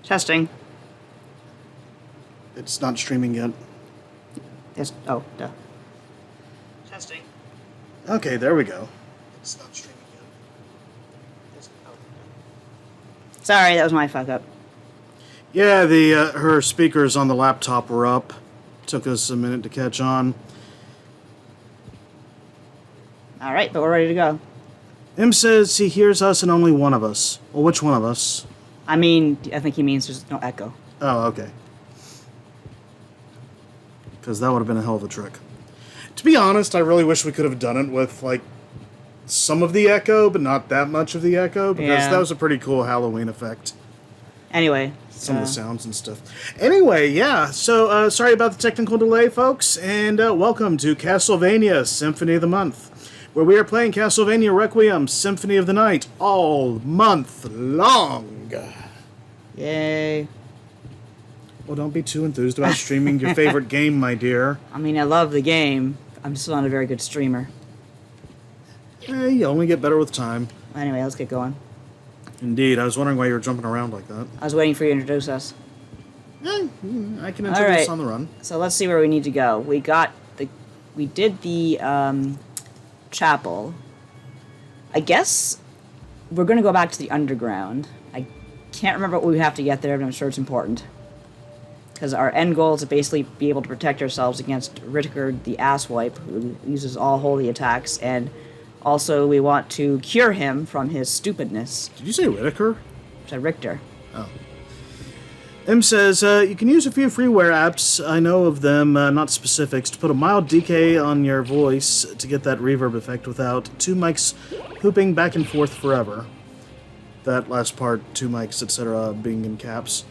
Testing. It's not streaming yet. Yes. Oh, duh. Testing. Okay, there we go. It's not streaming yet. Sorry, that was my fuck up. Yeah, her speakers on the laptop were up. Took us a minute to catch on. All right, but we're ready to go. M says he hears us and only one of us. Well, which one of us? I mean, I think he means there's no echo. Oh, okay. Because that would have been a hell of a trick. To be honest, I really wish we could have done it with, like, some of the echo, but not that much of the echo, because that was a pretty cool Halloween effect. Anyway. Some of the sounds and stuff. Anyway, yeah, so sorry about the technical delay, folks, and welcome to Castlevania Symphony of the Month, where we are playing Castlevania Requiem Symphony of the Night all month long. Yay. Well, don't be too enthused about streaming your favorite game, my dear. I mean, I love the game. I'm just not a very good streamer. You only get better with time. Anyway, let's get going. Indeed. I was wondering why you were jumping around like that. I was waiting for you to introduce us. I can introduce on the run. So let's see where we need to go. We did the chapel. I guess we're going to go back to the underground. I can't remember what we have to get there, but I'm sure it's important. Because our end goal is to basically be able to protect ourselves against Rickard the Asswipe, who uses all holy attacks, and also we want to cure him from his stupidness. Did you say Whitaker? I said Richter. Oh. M says, you can use a few freeware apps, I know of them, not specifics, to put a mild decay on your voice to get that reverb effect without two mics hooping back and forth forever. That last part, two mics, etc., being in caps.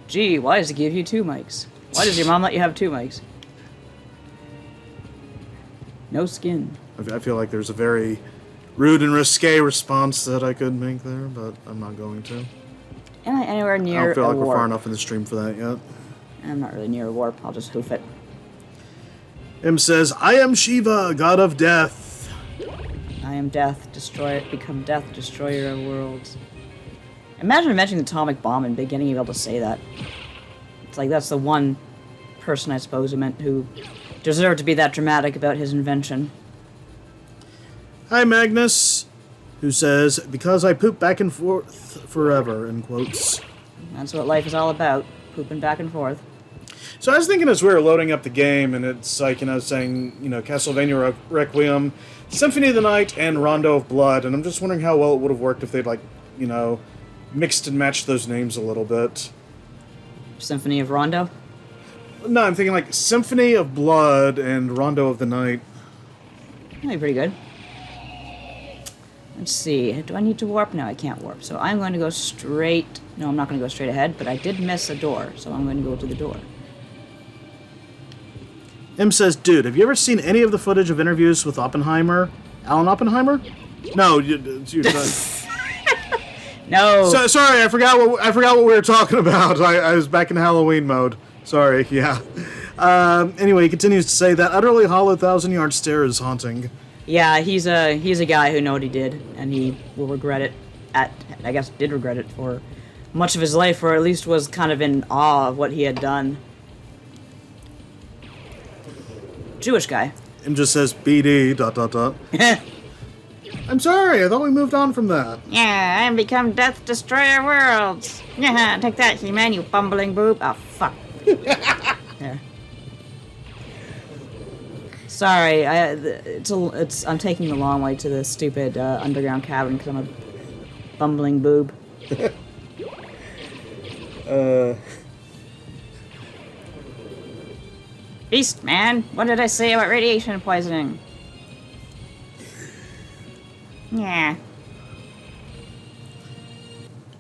Gee, why does it give you two mics? Why does your mom let you have two mics? No skin. I feel like there's a very rude and risque response that I could make there, but I'm not going to. Am I anywhere near I don't feel like a we're warp? far enough in the stream for that yet. I'm not really near a warp. I'll just hoof it. M says, I am Shiva, god of death. I am death, become death, destroyer of worlds. Imagine inventing the atomic bomb and being able to say that. It's like that's the one person, I suppose, who deserved to be that dramatic about his invention. Hi, Magnus, who says, because I poop back and forth forever, in quotes. That's what life is all about, pooping back and forth. So I was thinking as we were loading up the game, and it's like, saying, Castlevania Requiem, Symphony of the Night, and Rondo of Blood, and I'm just wondering how well it would have worked if they'd, mixed and matched those names a little bit. Symphony of Rondo? No, I'm thinking like Symphony of Blood and Rondo of the Night. That'd be pretty good. Let's see. Do I need to warp? No, I can't warp. So I'm going to go straight... No, I'm not going to go straight ahead, but I did miss a door, so I'm going to go to the door. M says, dude, have you ever seen any of the footage of interviews with Oppenheimer? Alan Oppenheimer? No, you're No. So, sorry, I forgot what we were talking about. I was back in Halloween mode. Sorry, yeah. Anyway, he continues to say that utterly hollow 1,000-yard stare is haunting. Yeah, he's a guy who knew what he did, and he will regret it. I guess did regret it for much of his life, or at least was kind of in awe of what he had done. Jewish guy. And just says BD ... I'm sorry, I thought we moved on from that. Yeah, I become death destroyer worlds. Yeah, take that, He-Man, you bumbling boob. Oh, fuck. There. Sorry, I'm taking the long way to the stupid underground cabin because I'm a bumbling boob. Beast man, what did I say about radiation poisoning? Yeah.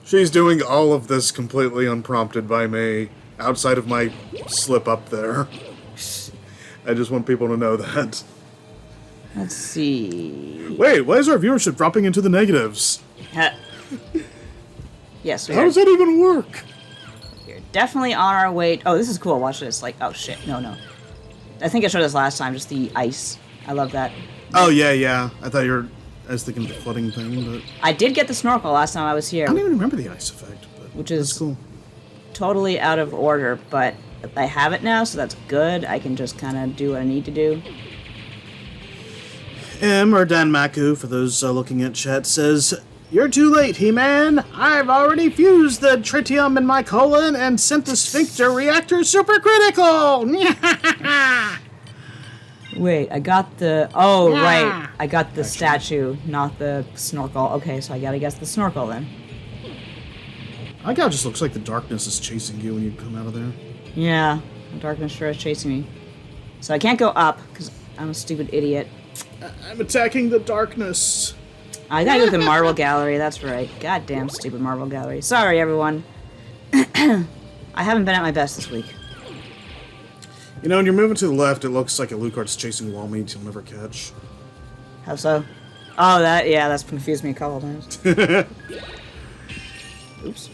She's doing all of this completely unprompted by me, outside of my slip up there. I just want people to know that. Let's see. Wait, why is our viewership dropping into the negatives? Yes, How does that even work? We're definitely on our way. Oh, this is cool. Watch this. Like, oh shit. No. I think I showed this last time, just the ice. I love that. Oh, yeah. I thought you were... I was thinking the flooding thing, but... I did get the snorkel last time I was here. I don't even remember the ice effect, but... which That's is cool. totally out of order, but I have it now, so that's good. I can just kind of do what I need to do. M, or Dan Maku, for those looking at chat, says, "You're too late, He-Man. I've already fused the tritium in my colon and sent the sphincter reactor supercritical." Wait, I got the... Oh, Yeah. right. I got the statue, not the snorkel. Okay, so I gotta guess the snorkel then. I like how it just looks like the darkness is chasing you when you come out of there. Yeah, the darkness sure is chasing me. So I can't go up, because I'm a stupid idiot. I'm attacking the darkness. I gotta go to the Marvel Gallery, that's right. Goddamn stupid Marvel Gallery. Sorry, everyone. I haven't been at my best this week. You know, when you're moving to the left, it looks like a Alucard's chasing wall meat you'll never catch. How so? Oh, that's confused me a couple times. Oops.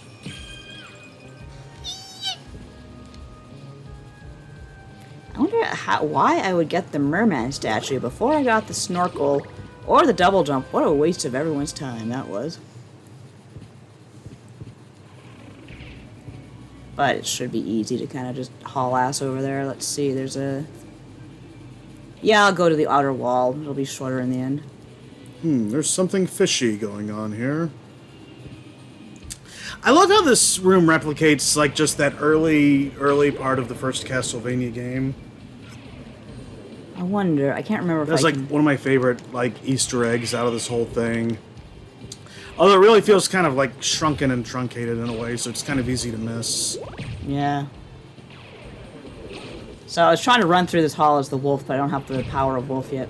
I wonder why I would get the merman statue before I got the snorkel or the double jump. What a waste of everyone's time that was. But it should be easy to kind of just haul ass over there. Let's see, there's a... Yeah, I'll go to the outer wall. It'll be shorter in the end. There's something fishy going on here. I love how this room replicates, like, just that early part of the first Castlevania game. I wonder, I can't remember if That's I like can... one of my favorite, like, Easter eggs out of this whole thing. Although it really feels kind of, like, shrunken and truncated in a way, so it's kind of easy to miss. Yeah. So I was trying to run through this hall as the wolf, but I don't have the power of wolf yet.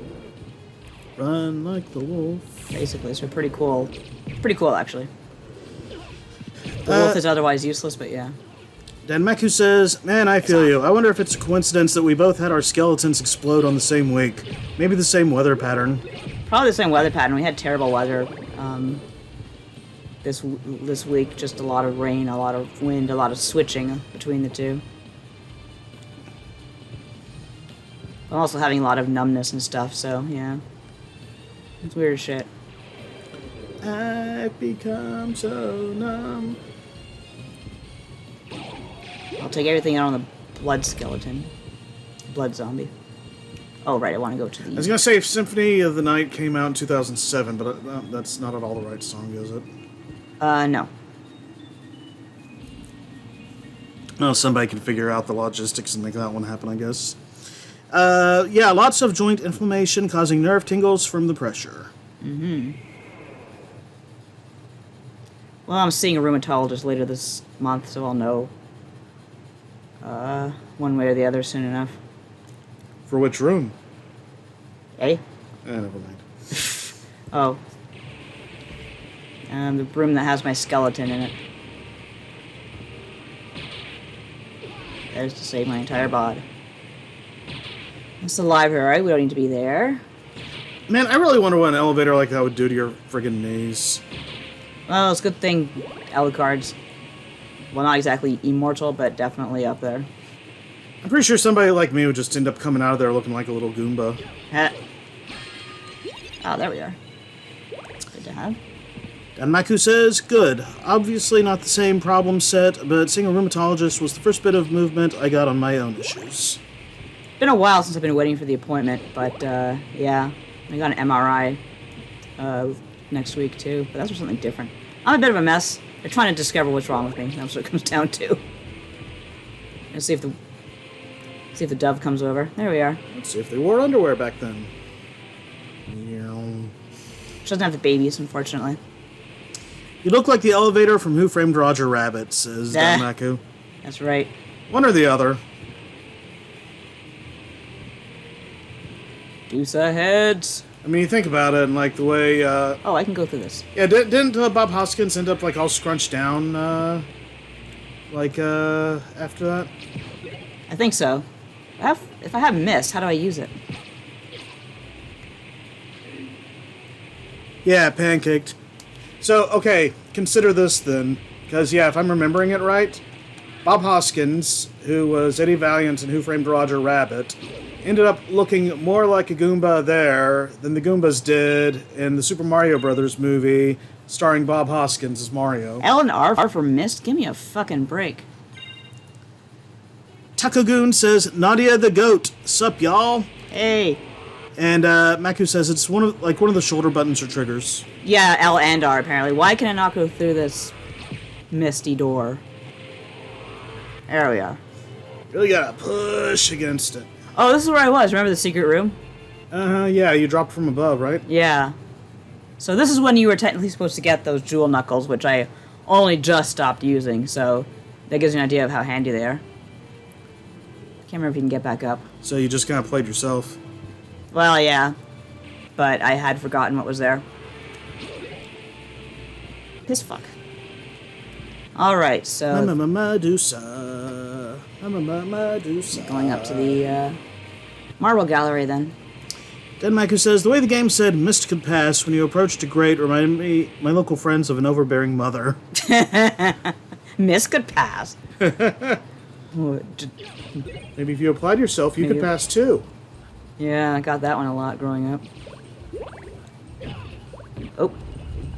Run like the wolf. Basically, so pretty cool. Pretty cool, actually. The wolf is otherwise useless, but yeah. Dan Meku says, "Man, I feel you. I wonder if it's a coincidence that we both had our skeletons explode on the same week. Maybe the same weather pattern." Probably the same weather pattern. We had terrible weather this week. Just a lot of rain, a lot of wind, a lot of switching between the two. I'm also having a lot of numbness and stuff, so yeah. It's weird as shit. I've become so numb. I'll take everything out on the blood skeleton. Blood zombie. Oh, right, I want to go to I was the... gonna say Symphony of the Night came out in 2007, but that's not at all the right song, is it? No. Oh, somebody can figure out the logistics and make that one happen, I guess. Yeah, lots of joint inflammation causing nerve tingles from the pressure. Well, I'm seeing a rheumatologist later this month, so I'll know one way or the other soon enough. For which room? Eh? Never mind. Oh. The room that has my skeleton in it. That is to save my entire bod. It's the library. We don't need to be there. Man, I really wonder what an elevator like that would do to your friggin' knees. Well, it's a good thing Alucard's, well, not exactly immortal, but definitely up there. I'm pretty sure somebody like me would just end up coming out of there looking like a little Goomba. Heh. Oh, there we are. Good to have. Dan Maku says, "Good. Obviously not the same problem set, but seeing a rheumatologist was the first bit of movement I got on my own issues." Been a while since I've been waiting for the appointment, but yeah, I got an MRI next week too, but that's for something different. I'm a bit of a mess. They're trying to discover what's wrong with me. That's what it comes down to. Let's see if the dove comes over. There we are. Let's see if they wore underwear back then. Yeah. She doesn't have the babies, unfortunately. You look like the elevator from Who Framed Roger Rabbit, says Dan Nah. Maku. That's right. One or the other. Deuce ahead. I mean, you think about it, and like the way, Oh, I can go through this. yeah, didn't Bob Hoskins end up like all scrunched down, after that? I think so. If I have mist, how do I use it? Yeah, pancaked. So, okay, consider this then, because yeah, if I'm remembering it right, Bob Hoskins, who was Eddie Valiant in Who Framed Roger Rabbit, ended up looking more like a Goomba there than the Goombas did in the Super Mario Brothers movie starring Bob Hoskins as Mario. L and R for Mist? Give me a fucking break. Takagoon says, Nadia the Goat. Sup, y'all? Hey. And Maku says it's one of the shoulder buttons or triggers. Yeah, L and R apparently. Why can I not go through this misty door? There we are. Really gotta push against it. Oh, this is where I was. Remember the secret room? Yeah, you dropped from above, right? Yeah. So this is when you were technically supposed to get those jewel knuckles, which I only just stopped using, so that gives you an idea of how handy they are. Can't remember if you can get back up. So you just kind of played yourself. Well, yeah. But I had forgotten what was there. Piss fuck. Alright, so... Medusa. Medusa. Going up to the marble gallery, then. Denmaku says, the way the game said mist could pass when you approached a grate reminded me, my local friends, of an overbearing mother. Mist could pass. Maybe if you applied yourself, you could pass too. Yeah, I got that one a lot growing up. Oh.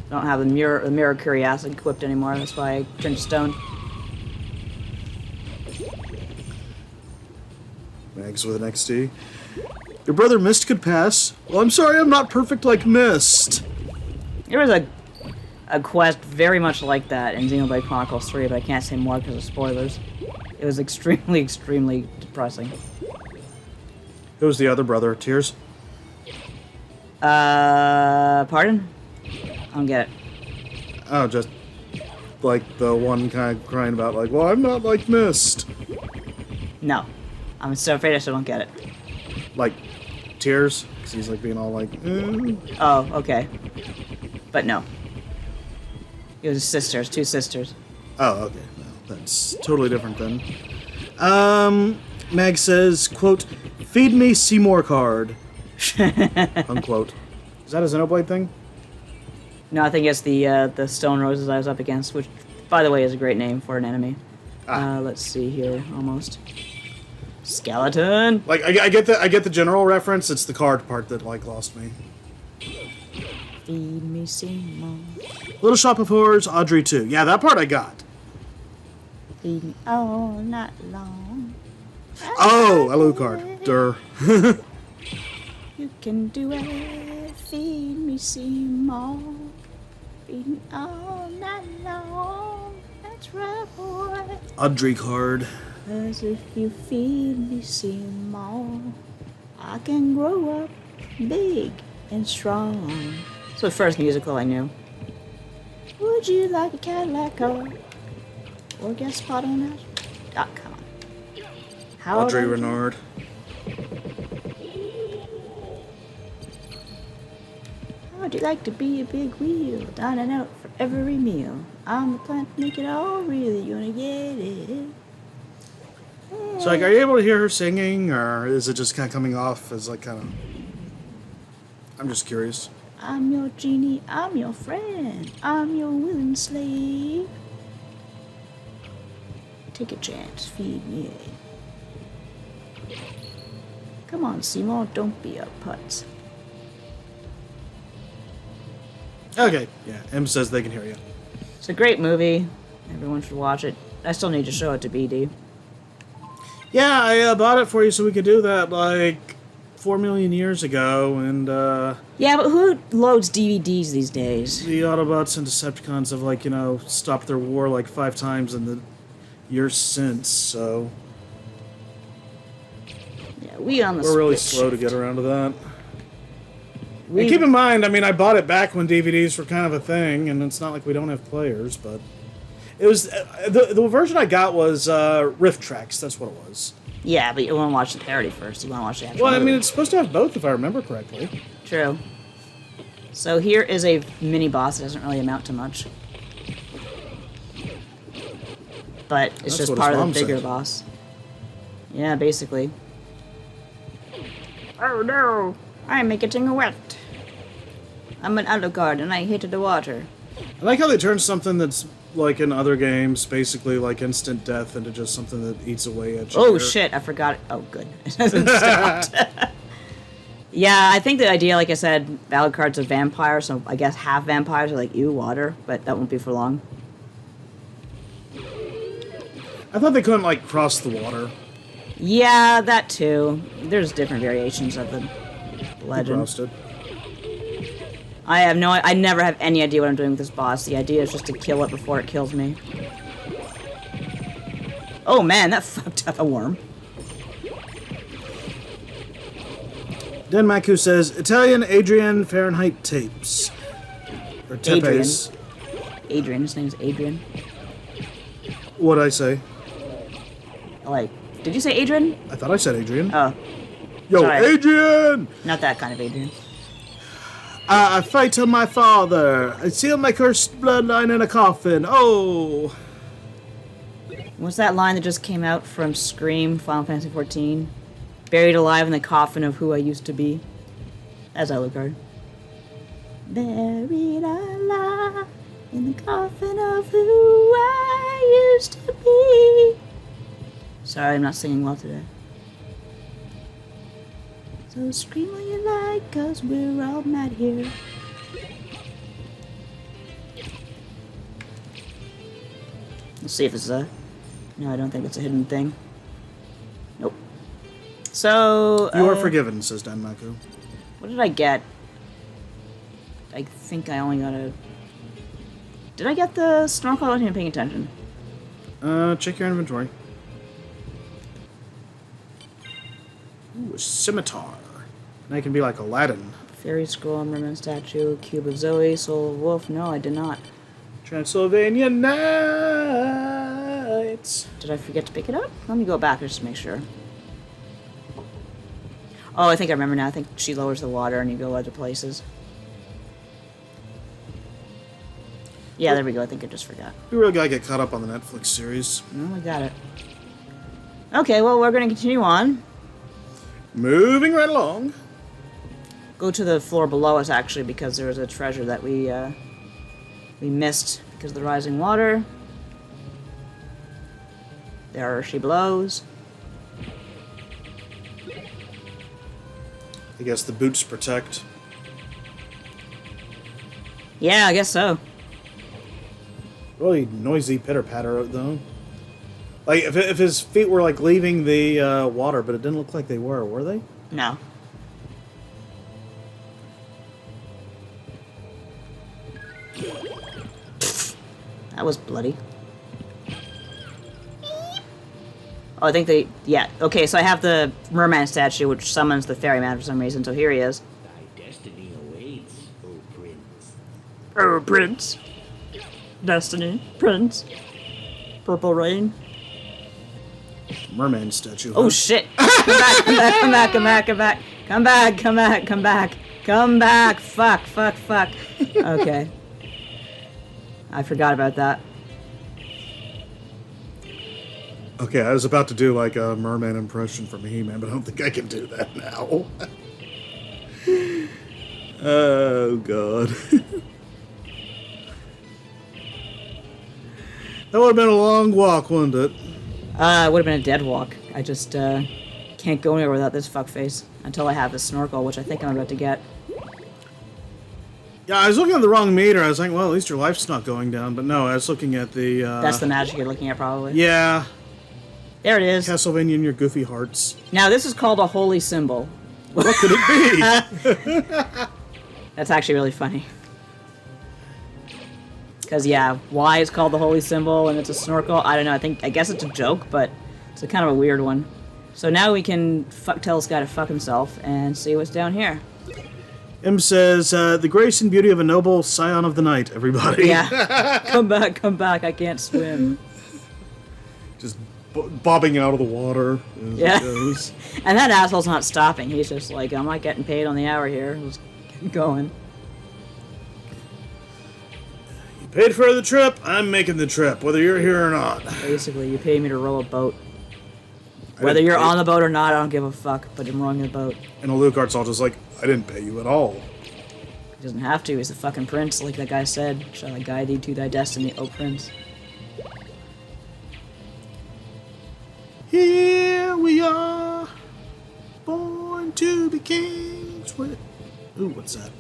Don't have the mirror curiosity equipped anymore, that's why I turned to stone. Mags with an XD. Your brother Mist could pass. Well, I'm sorry, I'm not perfect like Mist. There was a quest very much like that in Xenoblade Chronicles 3, but I can't say more because of spoilers. It was extremely, extremely depressing. Who was the other brother? Tears? Pardon? I don't get it. Oh, just like the one kind of crying about, like, well, I'm not like Mist. No. I'm so afraid I still don't get it. Like, Tears? Because he's like being all like, Oh, okay. But no. It was sisters, two sisters. Oh, okay. No, that's totally different then. Mag says, quote, feed me Seymour card. Unquote. Is that a Xenoblade thing? No, I think it's the stone roses I was up against, which, by the way, is a great name for an enemy. Let's see here, almost. Skeleton. Like, I get the general reference. It's the card part that like lost me. Feed me Seymour. Little Shop of Horrors, Audrey 2. Yeah, that part I got. Feed me all night long. Oh, a card. Durr. You can do it. Feed me Seymour. Feed me all night long. That's right, boy. Audrey card. 'Cause if you feed me Seymour, I can grow up big and strong. It's the first musical I knew. Would you like a Cadillac car? Or guest spot on that? Oh, come on. How Audrey about Renard. How would you like to be a big wheel, dining out for every meal? I'm the plant to make it all real, you wanna get it? So, like, are you able to hear her singing, or is it just kind of coming off as, like, kind of... I'm just curious. I'm your genie, I'm your friend, I'm your willing slave. Take a chance, feed me. Come on, Seymour, don't be a putz. Okay, yeah, M says they can hear you. It's a great movie. Everyone should watch it. I still need to show it to BD. Yeah, I bought it for you so we could do that, like, 4 million years ago, and, Yeah, but who loads DVDs these days? the Autobots and Decepticons have, like, you know, stopped their war, like, 5 times in the years since, so... Yeah, we on the We're really split slow to shift. get around to that. We, And keep in mind, I mean, I bought it back when DVDs were kind of a thing, and it's not like we don't have players, but... It was... the version I got was Rift Tracks, that's what it was. yeah, but you want to watch the parody first. You want to watch the actual Well, I mean, movie. it's supposed to have both, if I remember correctly. True. So here is a mini-boss that doesn't really amount to much. But it's That's just what part his of mom the bigger said. boss. Yeah, basically. Oh no! I'm getting wet. I'm an Alucard and I hit the water. I like how they turned something that's, like in other games, basically like instant death, into just something that eats away at you. Oh shit, I forgot it. Oh good. It hasn't stopped. Yeah, I think the idea, like I said, Alucard's a vampire, so I guess half vampires are like, ew, water, but that won't be for long. I thought they couldn't, like, cross the water. Yeah, that too. There's different variations of the They legend. crossed it. I never have any idea what I'm doing with this boss. The idea is just to kill it before it kills me. Oh man, that fucked up a worm. Denmaku says, Italian Adrian Fahrenheit tapes. Or tepes. Adrian, his name is Adrian. What'd I say? Like, did you say Adrian? I thought I said Adrian. Oh, Yo, sorry. Adrian! not that kind of Adrian. I fight on my father. I seal my cursed bloodline in a coffin. Oh! What's that line that just came out from Scream, Final Fantasy XIV? Buried alive in the coffin of who I used to be. That's Alucard. Buried alive in the coffin of who I used to be. Sorry, I'm not singing well today. So scream all you like, cause we're all mad here. Let's see if it's a... No, I don't think it's a hidden thing. Nope. So... You are forgiven, says Danmaku. What did I get? I think I only got a... Did I get the snorkel? I wasn't even paying attention. Check your inventory. Ooh, a scimitar. Now you can be like Aladdin. Fairy scroll, merman statue, cube of Zoe, soul of wolf. No, I did not. Transylvania Nights. Did I forget to pick it up? Let me go back just to make sure. Oh, I think I remember now. I think she lowers the water and you go other places. Yeah, there we go. I think I just forgot. We really gotta get caught up on the Netflix series. Oh, I got it. Okay, well, we're going to continue on. Moving right along. Go to the floor below us, actually, because there was a treasure that we missed because of the rising water. There she blows. I guess the boots protect. Yeah, I guess so. Really noisy pitter-patter, though. Like, if his feet were, like, leaving the water, but it didn't look like they were they? No. That was bloody. Oh, I think they... Yeah, okay, so I have the merman statue, which summons the ferryman for some reason, so here he is. Thy destiny awaits, O prince. Oh, Prince. Destiny. Prince. Purple Rain. Merman statue. Oh, huh? shit. Come back, come back, come back, come back, come back. Come back, come back, come back. Come back. Fuck, fuck, fuck. Okay. I forgot about that. Okay, I was about to do, like, a merman impression from He-Man, but I don't think I can do that now. Oh, God. That would have been a long walk, wouldn't it? It would have been a dead walk. I just, can't go anywhere without this fuckface. Until I have the snorkel, which I think I'm about to get. Yeah, I was looking at the wrong meter. I was like, well, at least your life's not going down. But no, I was looking at the... That's the magic you're looking at, probably. Yeah. There it is. Castlevania and your goofy hearts. Now, this is called a holy symbol. What could it be? That's actually really funny. Because, yeah, why it's called the holy symbol and it's a snorkel, I don't know. I guess it's a joke, but it's a kind of a weird one. So now we can tell this guy to fuck himself and see what's down here. M says, the grace and beauty of a noble scion of the night, everybody. Yeah. Come back, I can't swim. Just bobbing out of the water as Yeah. it goes. And that asshole's not stopping. He's just like, I'm not getting paid on the hour here. Let's get going. You paid for the trip, I'm making the trip, whether you're here or not. Basically, you pay me to row a boat. I Whether didn't you're pay- on the boat or not, I don't give a fuck, but I'm rowing the boat. And Alucard's all just like, I didn't pay you at all. He doesn't have to. He's the fucking prince, like that guy said. Shall I guide thee to thy destiny, O prince? Here we are, born to be kings. play it. Ooh, what's that?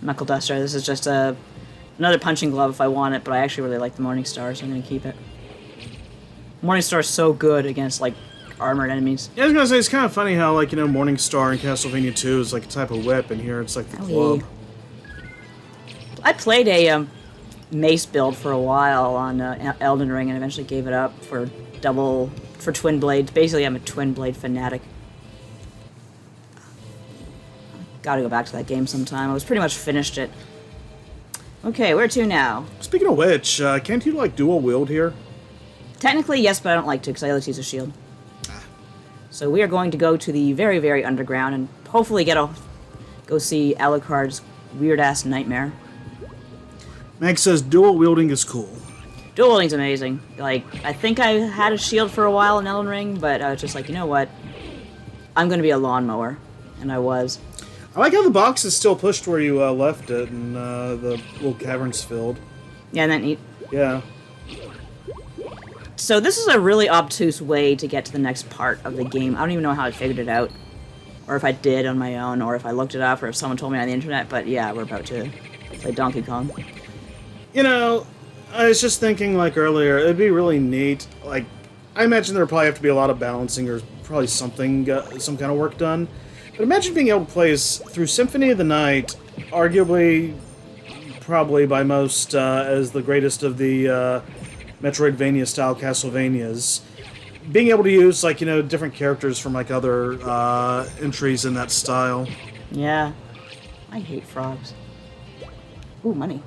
Knuckle Duster. This is just another punching glove if I want it, but I actually really like the Morning Star, so I'm going to keep it. Morning Star is so good against, like, armored enemies. Yeah, I was gonna say, it's kind of funny how, like, you know, Morning Star in Castlevania 2 is like a type of whip, and here it's like the club. I played a mace build for a while on Elden Ring and eventually gave it up for twin blades. Basically, I'm a twin blade fanatic. Gotta go back to that game sometime. I was pretty much finished it. Okay, where to now? Speaking of which, can't you, like, dual wield here? Technically, yes, but I don't like to because I like to use a shield. So we are going to go to the very, very underground and hopefully go see Alucard's weird-ass nightmare. Max says dual wielding is cool. Dual wielding's amazing. Like, I think I had a shield for a while in Elden Ring, but I was just like, you know what? I'm going to be a lawnmower. And I was. I like how the box is still pushed where you left it, and the little cavern's filled. Yeah, isn't that neat? Yeah. So this is a really obtuse way to get to the next part of the game. I don't even know how I figured it out. Or if I did on my own, or if I looked it up, or if someone told me on the internet, but yeah, we're about to play Donkey Kong. You know, I was just thinking, like, earlier, it'd be really neat, like, I imagine there'd probably have to be a lot of balancing, or probably something, some kind of work done. But imagine being able to play through Symphony of the Night, arguably, probably by most, as the greatest of the, Metroidvania-style Castlevanias, being able to use, like, you know, different characters from, like, other entries in that style. Yeah. I hate frogs. Ooh, money.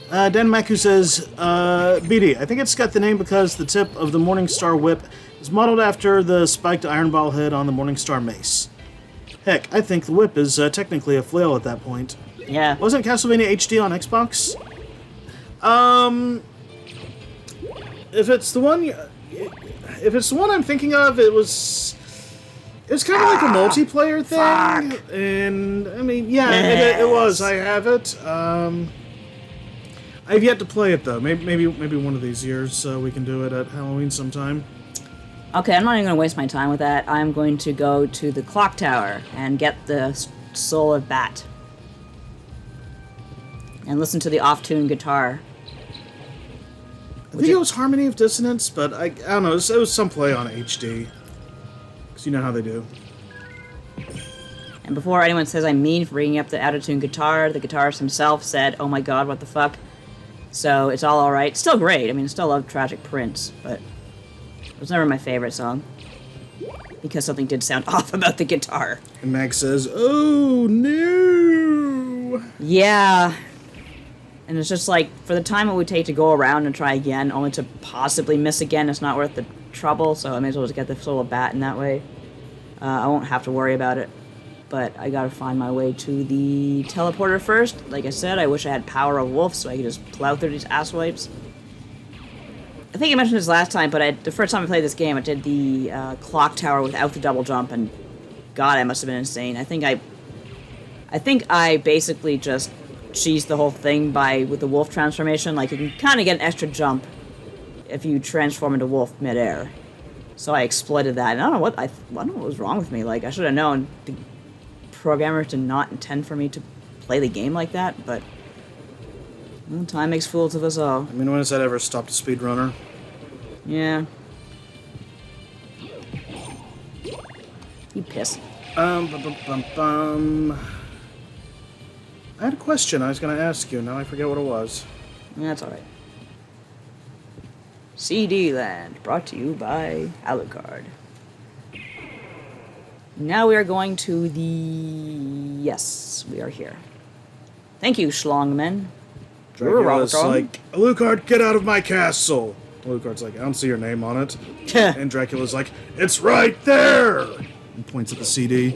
Dan Maku says, BD, I think it's got the name because the tip of the Morning Star whip is modeled after the spiked iron ball head on the Morning Star mace. Heck, I think the whip is technically a flail at that point. Yeah. Wasn't Castlevania HD on Xbox? If it's the one I'm thinking of, it was kind of like a multiplayer thing. Fuck. And I mean, yeah, it was. I have it. I've yet to play it though. Maybe one of these years we can do it at Halloween sometime. Okay, I'm not even going to waste my time with that. I'm going to go to the clock tower and get the Soul of Bat. And listen to the off-tune guitar. I think it was Harmony of Dissonance, but I don't know. It was some play on HD. Because you know how they do. And before anyone says I'm mean for bringing up the out-of-tune guitar, the guitarist himself said, oh my god, what the fuck. So it's all alright. Still great. I mean, I still love Tragic Prince, but it was never my favorite song. Because something did sound off about the guitar. And Max says, oh no! Yeah. And it's just like, for the time it would take to go around and try again, only to possibly miss again, it's not worth the trouble, so I may as well just get the Soul of Bat in that way. I won't have to worry about it. But I gotta find my way to the teleporter first. Like I said, I wish I had Power of Wolf so I could just plow through these asswipes. I think I mentioned this last time, but the first time I played this game, I did the clock tower without the double jump, and god, I must have been insane. I think I basically just cheesed the whole thing with the wolf transformation. Like, you can kind of get an extra jump if you transform into wolf midair. So I exploited that, and I don't know what was wrong with me. Like, I should have known the programmers did not intend for me to play the game like that, but well, time makes fools of us all. I mean, when has that ever stopped a speedrunner? Yeah. You piss. I had a question I was going to ask you. Now I forget what it was. That's alright. CD Land, brought to you by Alucard. Now we are going to the... Yes, we are here. Thank you, Schlongmen. Dracula's like, Alucard, get out of my castle! Alucard's like, I don't see your name on it. And Dracula's like, it's right there! And points at the CD.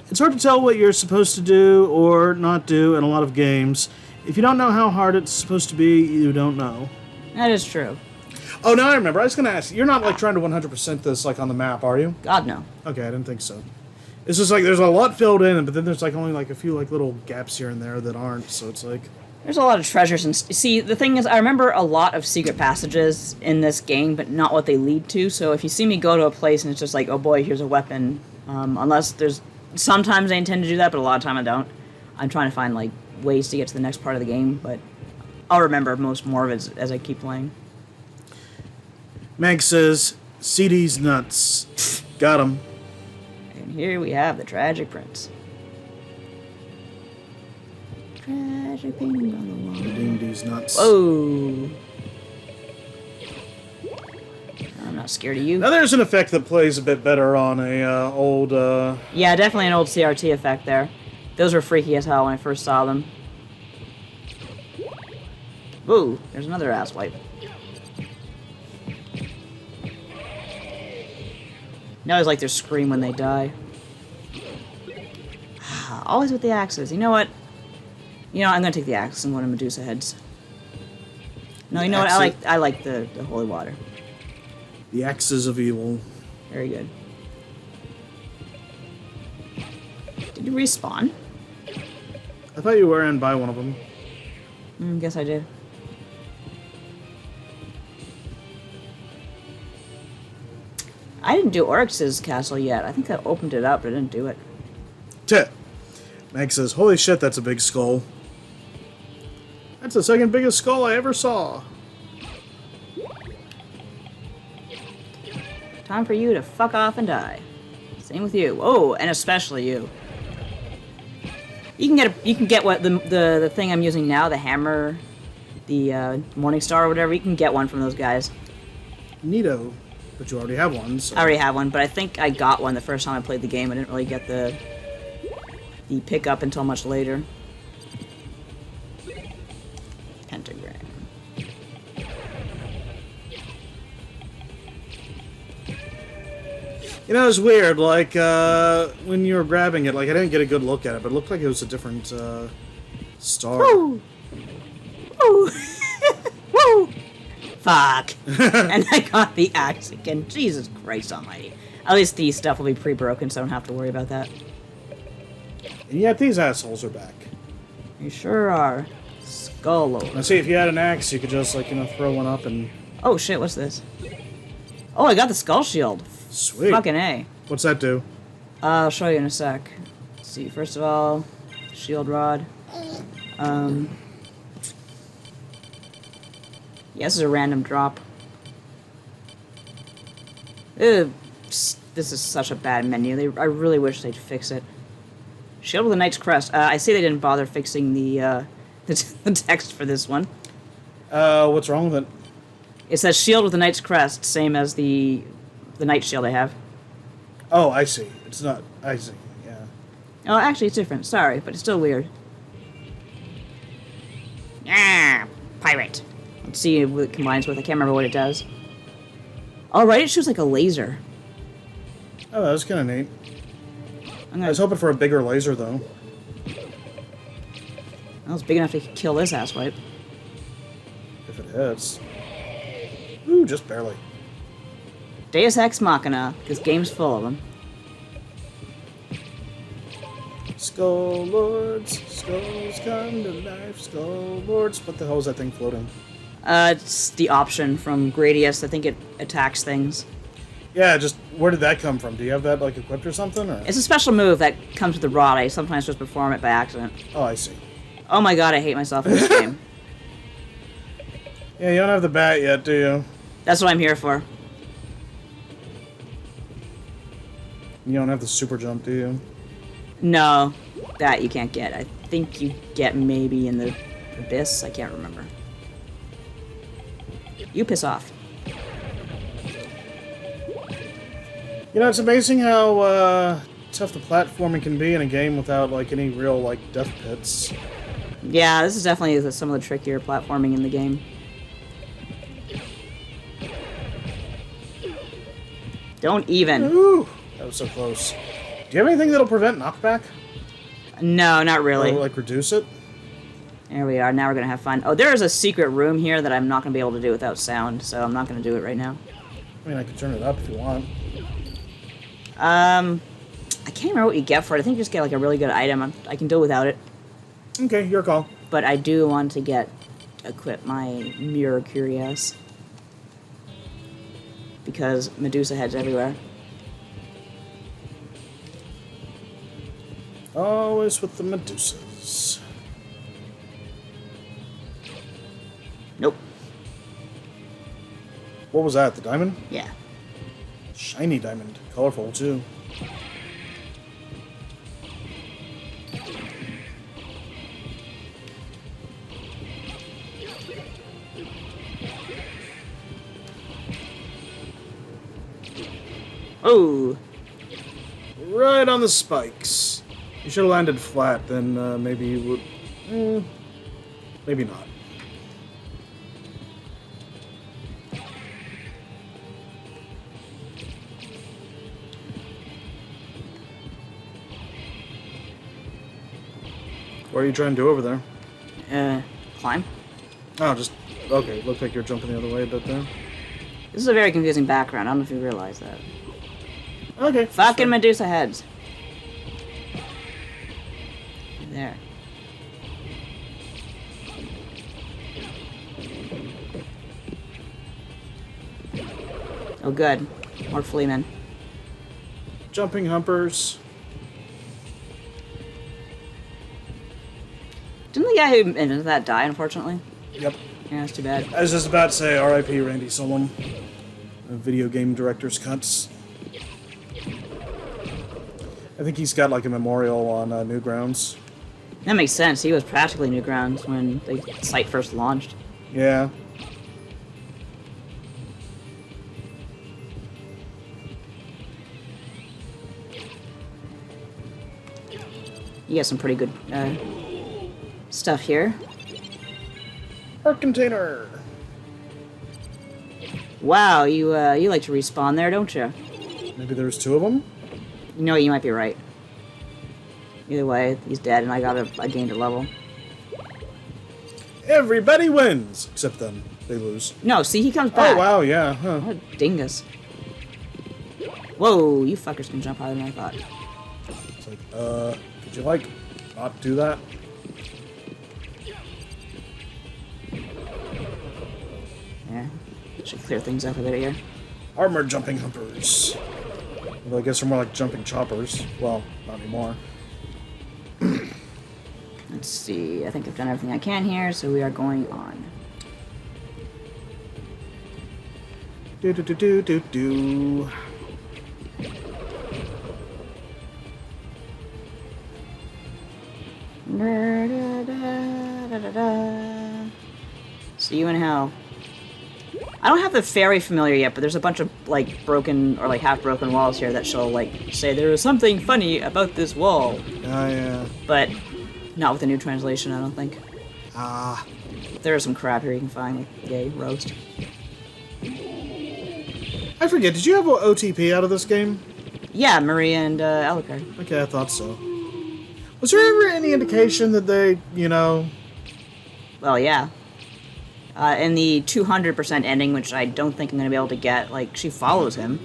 It's hard to tell what you're supposed to do or not do in a lot of games. If you don't know how hard it's supposed to be, you don't know. That is true. Oh, now I remember. I was going to ask, you're not, like, trying to 100% this, like, on the map, are you? God, no. Okay, I didn't think so. It's just, like, there's a lot filled in, but then there's, like, only, like, a few, like, little gaps here and there that aren't, so it's like... There's a lot of treasures and see, the thing is, I remember a lot of secret passages in this game, but not what they lead to. So if you see me go to a place and it's just like, oh boy, here's a weapon, unless there's sometimes I intend to do that, but a lot of time I don't. I'm trying to find like ways to get to the next part of the game, but I'll remember more of it as I keep playing. Meg says, CD's nuts. Got him. And here we have the Tragic Prince. Tragic painting on the wall. DMD's nuts. Whoa! I'm not scared of you. Now there's an effect that plays a bit better on a old... Yeah, definitely an old CRT effect there. Those were freaky as hell when I first saw them. Whoa, there's another asswipe. Now it's like they scream when they die. Always with the axes. You know what? I'm gonna take the axe and one of Medusa heads. No, you know what? I like the holy water. The axes of evil. Very good. Did you respawn? I thought you were in buy one of them. Guess I did. I didn't do Oryx's castle yet. I think I opened it up, but I didn't do it. Tit. Meg says, holy shit, that's a big skull. That's the second biggest skull I ever saw. Time for you to fuck off and die. Same with you. Oh, and especially you. You can get what the thing I'm using now, the hammer, the Morning Star or whatever. You can get one from those guys. Neato. But you already have one, so... I already have one, but I think I got one the first time I played the game. I didn't really get the pickup until much later. Pentagram. You know, it's weird, like, when you were grabbing it, like, I didn't get a good look at it, but it looked like it was a different, star. Woo! Woo! Woo! Fuck. And I got the axe again. Jesus Christ almighty. At least the stuff will be pre-broken, so I don't have to worry about that. And yet these assholes are back. You sure are. Skull Lord. Now see, if you had an axe, you could just, like, throw one up and... Oh shit, what's this? Oh, I got the skull shield. Sweet. Fucking A. What's that do? I'll show you in a sec. Let's see, first of all, shield rod. Yeah, this is a random drop. Ugh, this is such a bad menu. I really wish they'd fix it. Shield with a Knight's Crest. I see they didn't bother fixing the text for this one. What's wrong with it? It says shield with a Knight's Crest, same as the Knight shield I have. Oh, I see. It's not... I see, yeah. Oh, actually, it's different. Sorry, but it's still weird. Ah, pirate. Let's see what it combines with. I can't remember what it does. Oh, right, it shoots like a laser. Oh, that was kind of neat. I'm I was gonna... hoping for a bigger laser, though. Well, it's big enough to kill this asswipe. If it hits. Ooh, just barely. Deus Ex Machina. This game's full of them. Skull Lords, skulls come to life, Skull Lords. What the hell is that thing floating? It's the option from Gradius. I think it attacks things. Yeah, just, where did that come from? Do you have that, like, equipped or something? Or? It's a special move that comes with the rod. I sometimes just perform it by accident. Oh, I see. Oh my god, I hate myself in this game. Yeah, you don't have the bat yet, do you? That's what I'm here for. You don't have the super jump, do you? No, that you can't get. I think you get maybe in the Abyss. I can't remember. You piss off. You know, it's amazing how tough the platforming can be in a game without, like, any real, like, death pits. Yeah, this is definitely some of the trickier platforming in the game. Don't even. Ooh, that was so close. Do you have anything that'll prevent knockback? No, not really. Or, like, reduce it? There we are. Now we're going to have fun. Oh, there is a secret room here that I'm not going to be able to do without sound, so I'm not going to do it right now. I mean, I can turn it up if you want. I can't remember what you get for it. I think you just get, like, a really good item. I can do without it. Okay, your call. but I do want to equip my Mirror Curious. Because Medusa heads everywhere. Always with the Medusas. Nope. What was that? The diamond? Yeah. Shiny diamond. Colorful, too. Oh! Right on the spikes. You should have landed flat, then maybe you would... maybe not. What are you trying to do over there? Climb. Oh, just... Okay, looked like you're jumping the other way a bit there. This is a very confusing background. I don't know if you realize that. Okay. Fucking sure. Medusa heads. There. Oh, good. More Fleamen. Jumping humpers. Didn't the guy who invented that die, unfortunately? Yep. Yeah, that's too bad. I was just about to say R.I.P. Randy Solom. Video game director's cuts. I think he's got like a memorial on Newgrounds. That makes sense. He was practically Newgrounds when the site first launched. Yeah. You got some pretty good stuff here. Heart container. Wow, you like to respawn there, don't you? Maybe there's two of them? You know, you might be right. Either way, he's dead, and I gained a level. Everybody wins! Except them. They lose. No, see, he comes back. Oh, wow, yeah. Huh. What a dingus. Whoa, you fuckers can jump higher than I thought. It's like, could you, like, not do that? Yeah, should clear things up a bit here. Armored jumping humpers. Although I guess they're more like jumping choppers. Well, not anymore. Let's see, I think I've done everything I can here, so we are going on. Do do do do do do. See you in hell. I don't have the fairy familiar yet, but there's a bunch of like broken or like half broken walls here that shall like say there is something funny about this wall. Oh, yeah. But not with the new translation, I don't think. Ah. There is some crap here you can find, like yay, roast. I forget, did you have an OTP out of this game? Yeah, Maria and Alucard. Okay, I thought so. Was there ever any indication that they, you know... Well, yeah. In the 200% ending, which I don't think I'm going to be able to get, like, she follows him.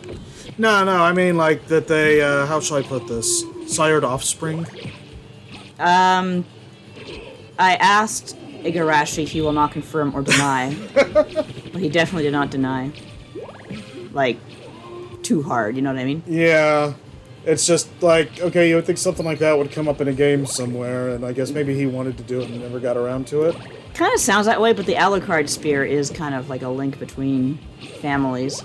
No, I mean, like, that they, how shall I put this? Sired offspring? I asked Igarashi, he will not confirm or deny. But he definitely did not deny. Like, too hard, you know what I mean? Yeah. It's just, like, okay, you would think something like that would come up in a game somewhere, and I guess maybe he wanted to do it and never got around to it. Kind of sounds that way, but the Alucard spear is kind of like a link between families.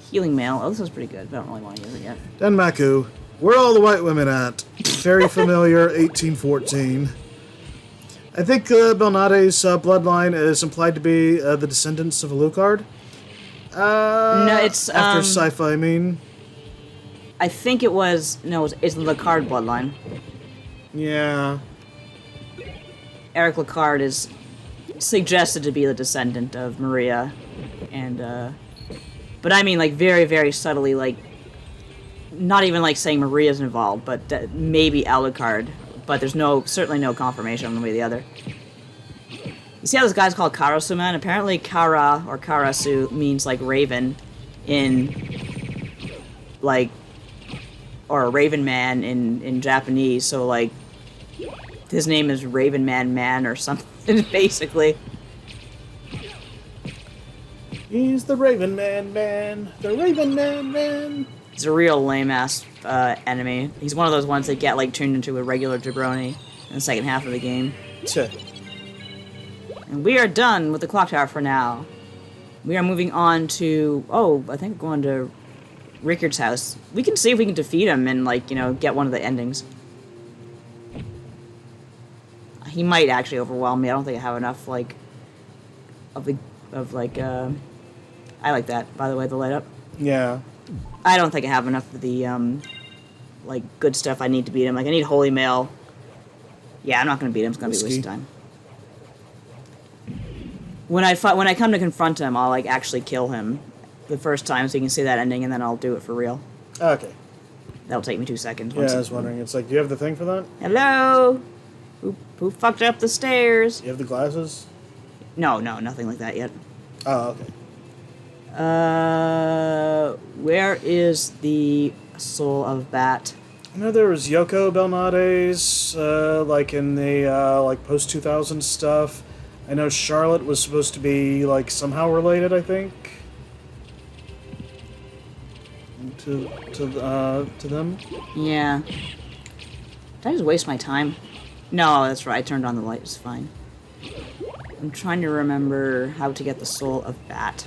Healing mail. Oh, this is pretty good, but I don't really want to use it yet. Denmaku, where are all the white women at? Very familiar, 1814. I think Belnade's bloodline is implied to be the descendants of Alucard. No, it's after sci-fi, I mean. I think it was it's the Lacard bloodline. Yeah. Eric Lacard is suggested to be the descendant of Maria, and but I mean like very very subtly, like not even like saying Maria's involved, but maybe Alucard, but there's certainly no confirmation one way or the other. You see how this guy's called Karasu Man? Apparently Kara or Karasu means like raven in like, or a raven man in Japanese, so like His name is Raven Man or something, basically. He's the Raven Man. The Raven Man. He's a real lame-ass enemy. He's one of those ones that get, like, turned into a regular jabroni in the second half of the game. Tuh. And we are done with the clock tower for now. We are moving on to... Oh, I think we're going to Rickard's house. We can see if we can defeat him and, like, you know, get one of the endings. He might actually overwhelm me. I don't think I have enough, like... I like that, by the way, the light up. Yeah. I don't think I have enough of the, like, good stuff I need to beat him. Like, I need Holy Mail. Yeah, I'm not going to beat him. It's going to be a waste of time. When I come to confront him, I'll, like, actually kill him the first time so you can see that ending, and then I'll do it for real. Okay. That'll take me 2 seconds. Yeah, I was wondering. It's like, do you have the thing for that? Hello? Who fucked up the stairs? You have the glasses? No, nothing like that yet. Oh, okay. Where is the Soul of Bat? I know there was Yoko Belnade's, like in the, like post-2000 stuff. I know Charlotte was supposed to be, like, somehow related, I think. To them. Yeah. Did I just waste my time? No, that's right. I turned on the light. It's fine. I'm trying to remember how to get the Soul of Bat.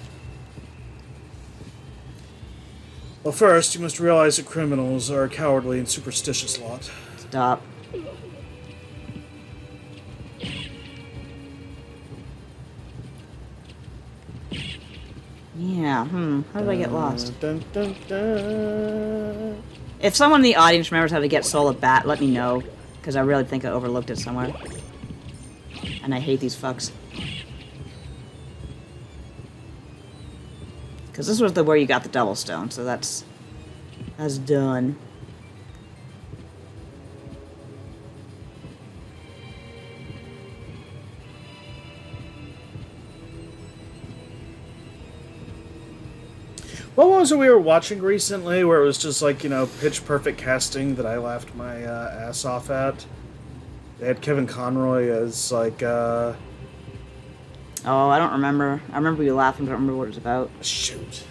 Well, first, you must realize that criminals are a cowardly and superstitious lot. Stop. Yeah, how did I get lost? Dun, dun, dun. If someone in the audience remembers how to get Soul of Bat, let me know. Because I really think I overlooked it somewhere. And I hate these fucks. Because this was where you got the double stone, so that's done. What was it we were watching recently where it was just like, you know, pitch perfect casting that I laughed my ass off at? They had Kevin Conroy as, like, Oh, I don't remember. I remember you laughing, but I don't remember what it was about. shoot.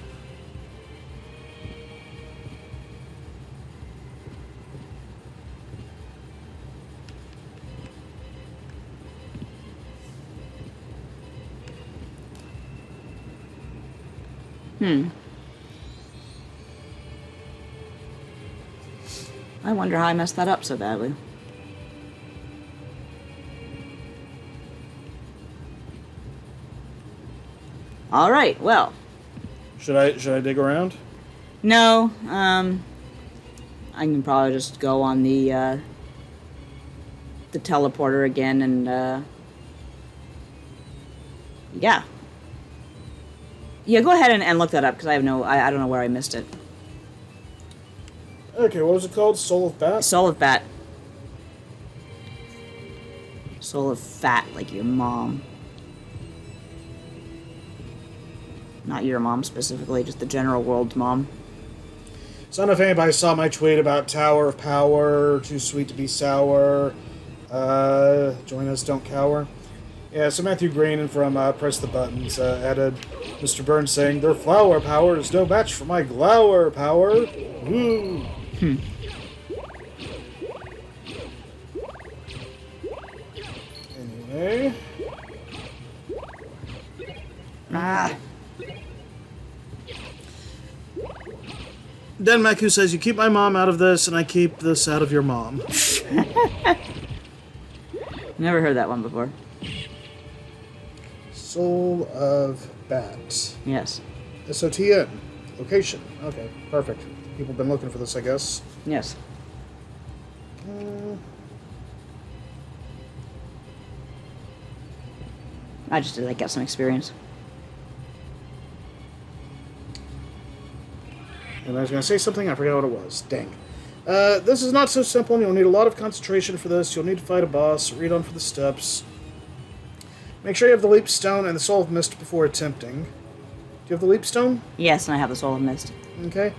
I wonder how I messed that up so badly. All right, well. Should I dig around? No, I can probably just go on the teleporter again and, yeah. Yeah, go ahead and look that up, because I don't know where I missed it. Okay, what was it called? Soul of Bat? Soul of Bat. Soul of Fat, like your mom. Not your mom specifically, just the general world's mom. So I don't know if anybody saw my tweet about Tower of Power, too sweet to be sour. Join us, don't cower. Yeah, so Matthew Green from Press the Buttons added Mr. Burns saying, "Their flower power is no match for my glower power." Woo! Anyway. Denmaku says, "You keep my mom out of this, and I keep this out of your mom." Never heard that one before. Soul of Bat. Yes. SOTN. Location. Okay, perfect. People have been looking for this, I guess. Yes. I just did like get some experience. And I was going to say something, I forgot what it was. Dang. This is not so simple, and you'll need a lot of concentration for this. You'll need to fight a boss, read on for the steps. Make sure you have the Leap Stone and the Soul of Mist before attempting. Do you have the Leap Stone? Yes, and I have the Soul of Mist. Okay.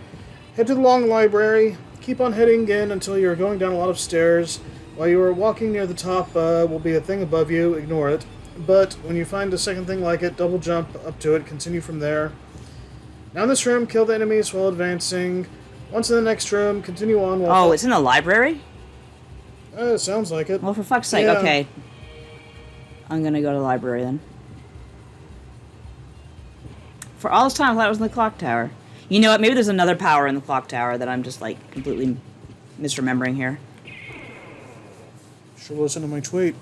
Head to the Long Library. Keep on heading in until you're going down a lot of stairs. While you are walking near the top, will be a thing above you. Ignore it. But when you find a second thing like it, double jump up to it. Continue from there. Now in this room, kill the enemies while advancing. Once in the next room, continue on. Oh, it's in the library? Sounds like it. Well, for fuck's sake, Yeah. okay. I'm gonna go to the library then. For all this time, I thought it was in the clock tower. You know what? Maybe there's another power in the clock tower that I'm just, like, completely misremembering here. Sure listen to my tweet.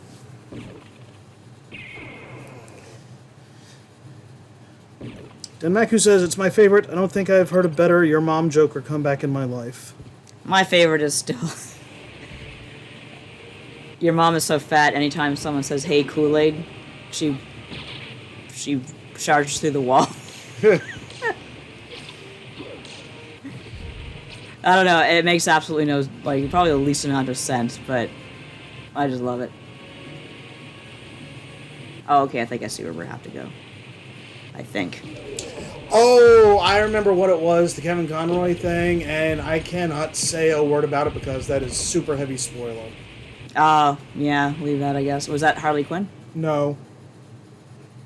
Denmaku says, it's my favorite. I don't think I've heard a better your mom joke or comeback in my life. My favorite is still... Your mom is so fat, anytime someone says, hey, Kool-Aid, she charges through the wall. I don't know, it makes absolutely no... Like, probably the least amount of sense, but I just love it. Oh, okay, I think I see where we have to go. I think. Oh, I remember what it was, the Kevin Conroy thing, and I cannot say a word about it because that is super heavy spoiler. Oh, yeah, leave that, I guess. Was that Harley Quinn? No.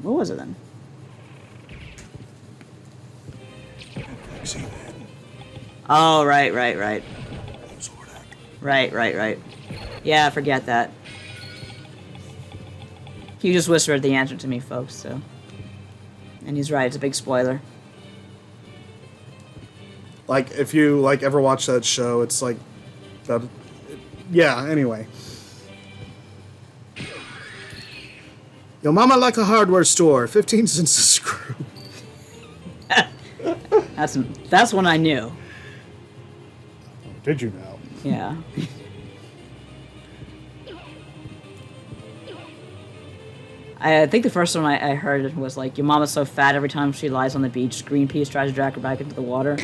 What was it then? Oh, right. Right. Yeah, forget that. He just whispered the answer to me, folks, so... And he's right, it's a big spoiler. Like, if you, like, ever watch that show, it's like... That, yeah, anyway. Yo mama like a hardware store, 15 cents a screw. That's one I knew. Did you know? Yeah. I think the first one I heard was like, your mama's so fat every time she lies on the beach, Greenpeace tries to drag her back into the water.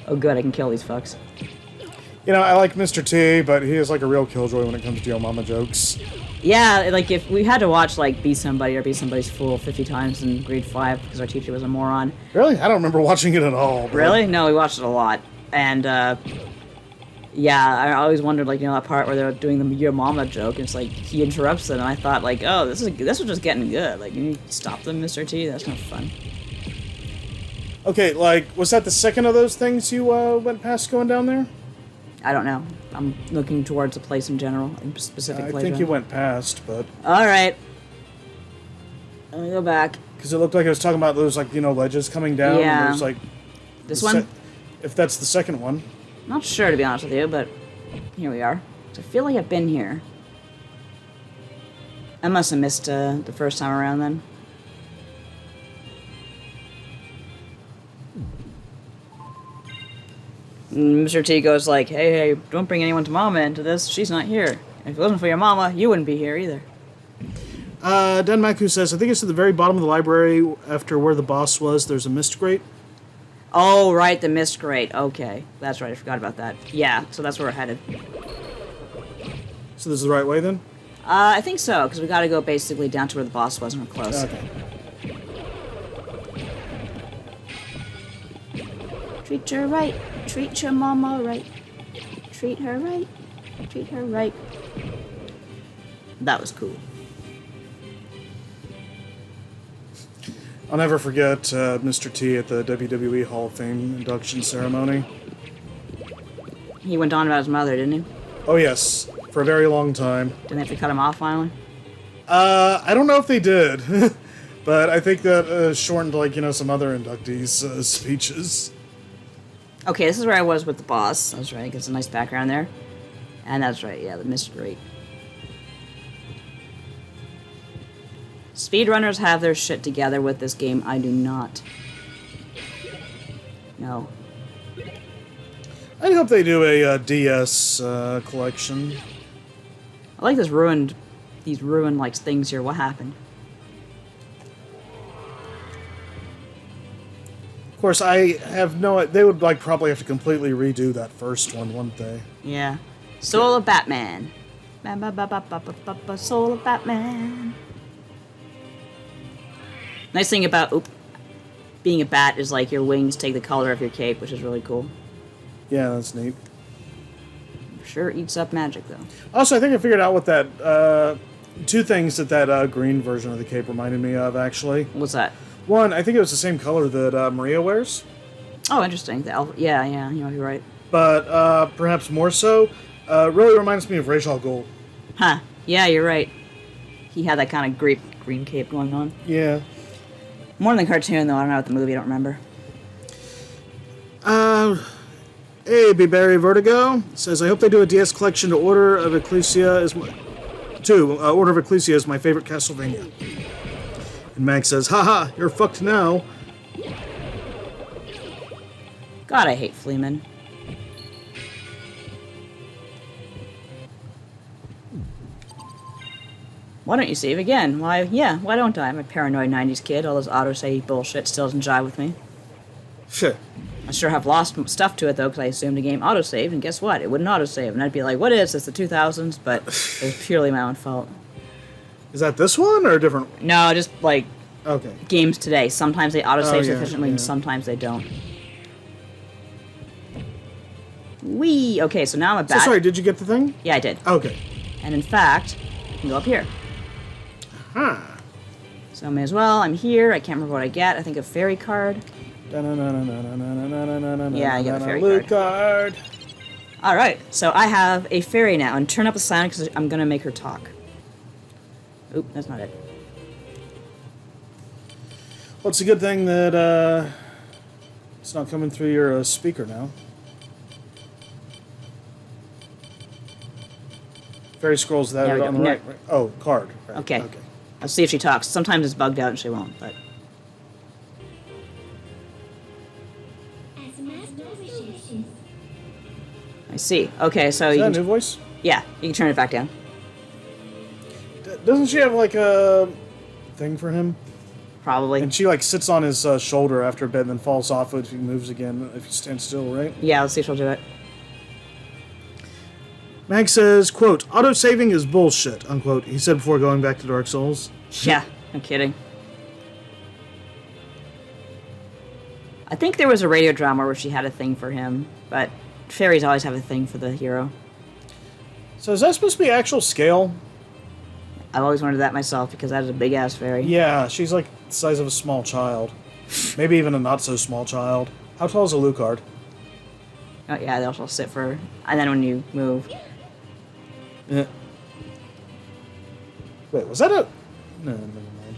Oh good, I can kill these fucks. You know, I like Mr. T, but he is like a real killjoy when it comes to Yo Mama jokes. Yeah, like if we had to watch like Be Somebody or Be Somebody's Fool 50 times in grade 5 because our teacher was a moron. Really? I don't remember watching it at all. But... Really? No, we watched it a lot. And yeah, I always wondered, like, you know, that part where they're doing the your mama joke, and it's like he interrupts it, and I thought, like, oh, this was just getting good. Like, you stop them, Mr. T. That's not fun. Okay, like, was that the second of those things you went past going down there? I don't know. I'm looking towards a place in general, a specific place. I think you went past, but... All right. Let me go back. Because it looked like it was talking about those, like, you know, ledges coming down. Yeah. And there's, like... This one? If that's the second one. Not sure, to be honest with you, but here we are. I feel like I've been here. I must have missed the first time around then. And Mr. T goes like, hey, don't bring anyone to Mama into this. She's not here. And if it wasn't for your Mama, you wouldn't be here either. Denmaku says, I think it's at the very bottom of the library after where the boss was. There's a mist grate. Oh, right, the mist grate. Okay, that's right. I forgot about that. Yeah, so that's where we're headed. So this is the right way then? I think so, because we got to go basically down to where the boss was and we're close. Okay. Treat her right. Treat your mama right. Treat her right. Treat her right. That was cool. I'll never forget Mr. T at the WWE Hall of Fame induction ceremony. He went on about his mother, didn't he? Oh, yes. For a very long time. Didn't they have to cut him off finally? I don't know if they did. But I think that shortened, like, you know, some other inductees' speeches. Okay, this is where I was with the boss. That's right, gets a nice background there. And that's right, yeah, the mist grate. Speedrunners have their shit together with this game. I do not. No. I hope they do a DS collection. I like these ruined like things here. What happened? Of course, I have no... They would, like, probably have to completely redo that first one, wouldn't they? Yeah. Soul of Batman. Soul of Batman. Nice thing about being a bat is like your wings take the color of your cape, which is really cool. Yeah, that's neat. Sure eats up magic, though. Also, I think I figured out what that, two things that green version of the cape reminded me of, actually. What's that? One, I think it was the same color that Maria wears. Oh, interesting. The elf. Yeah, you might be right. But perhaps more so, really reminds me of Ra's al Ghul. Huh. Yeah, you're right. He had that kind of green cape going on. Yeah. More than the cartoon, though. I don't know about the movie. I don't remember. Hey, Barry Vertigo says, I hope they do a DS collection to Order of Ecclesia is my... Order of Ecclesia is my favorite Castlevania. And Mag says, haha, you're fucked now. God, I hate Fleeman. Why don't you save again? Why don't I? I'm a paranoid 90s kid. All this autosave bullshit still doesn't jive with me. Shit. I sure have lost stuff to it, though, because I assumed the game autosaved, and guess what? It wouldn't autosave. And I'd be like, what is this, the 2000s? But it was purely my own fault. Is that this one or a different? No, just, like, Okay. games today. Sometimes they autosave sufficiently, and yeah. sometimes they don't. Whee! Okay, so now I'm a bat. So sorry, did you get the thing? Yeah, I did. Okay. And in fact, I can go up here. Huh. So I may as well. I'm here. I can't remember what I get. I think a fairy card. Yeah, I got a fairy Loot card. All right, so I have a fairy now, and turn up the sound because I'm gonna make her talk. Oop, that's not it. Well, it's a good thing that it's not coming through your speaker now. Fairy scrolls that There we on go. the No. right. Oh, card. Right. Okay. I'll see if she talks. Sometimes it's bugged out and she won't, but... As master wishes. I see. Okay, so Is you that a can... new voice? Yeah, you can turn it back down. Doesn't she have like a thing for him? Probably. And she like sits on his shoulder after a bit and then falls off if he moves again, if you stand still, right? Yeah, let's see if she'll do it. Mag says, quote, auto-saving is bullshit, unquote. He said before going back to Dark Souls. Yeah, no kidding. I think there was a radio drama where she had a thing for him, but fairies always have a thing for the hero. So is that supposed to be actual scale? I've always wondered that myself because that is a big-ass fairy. Yeah, she's like the size of a small child. Maybe even a not-so-small child. How tall is a Lucard? Oh, yeah, they'll also sit for... And then when you move... Yeah. Wait, was that a... No, never mind.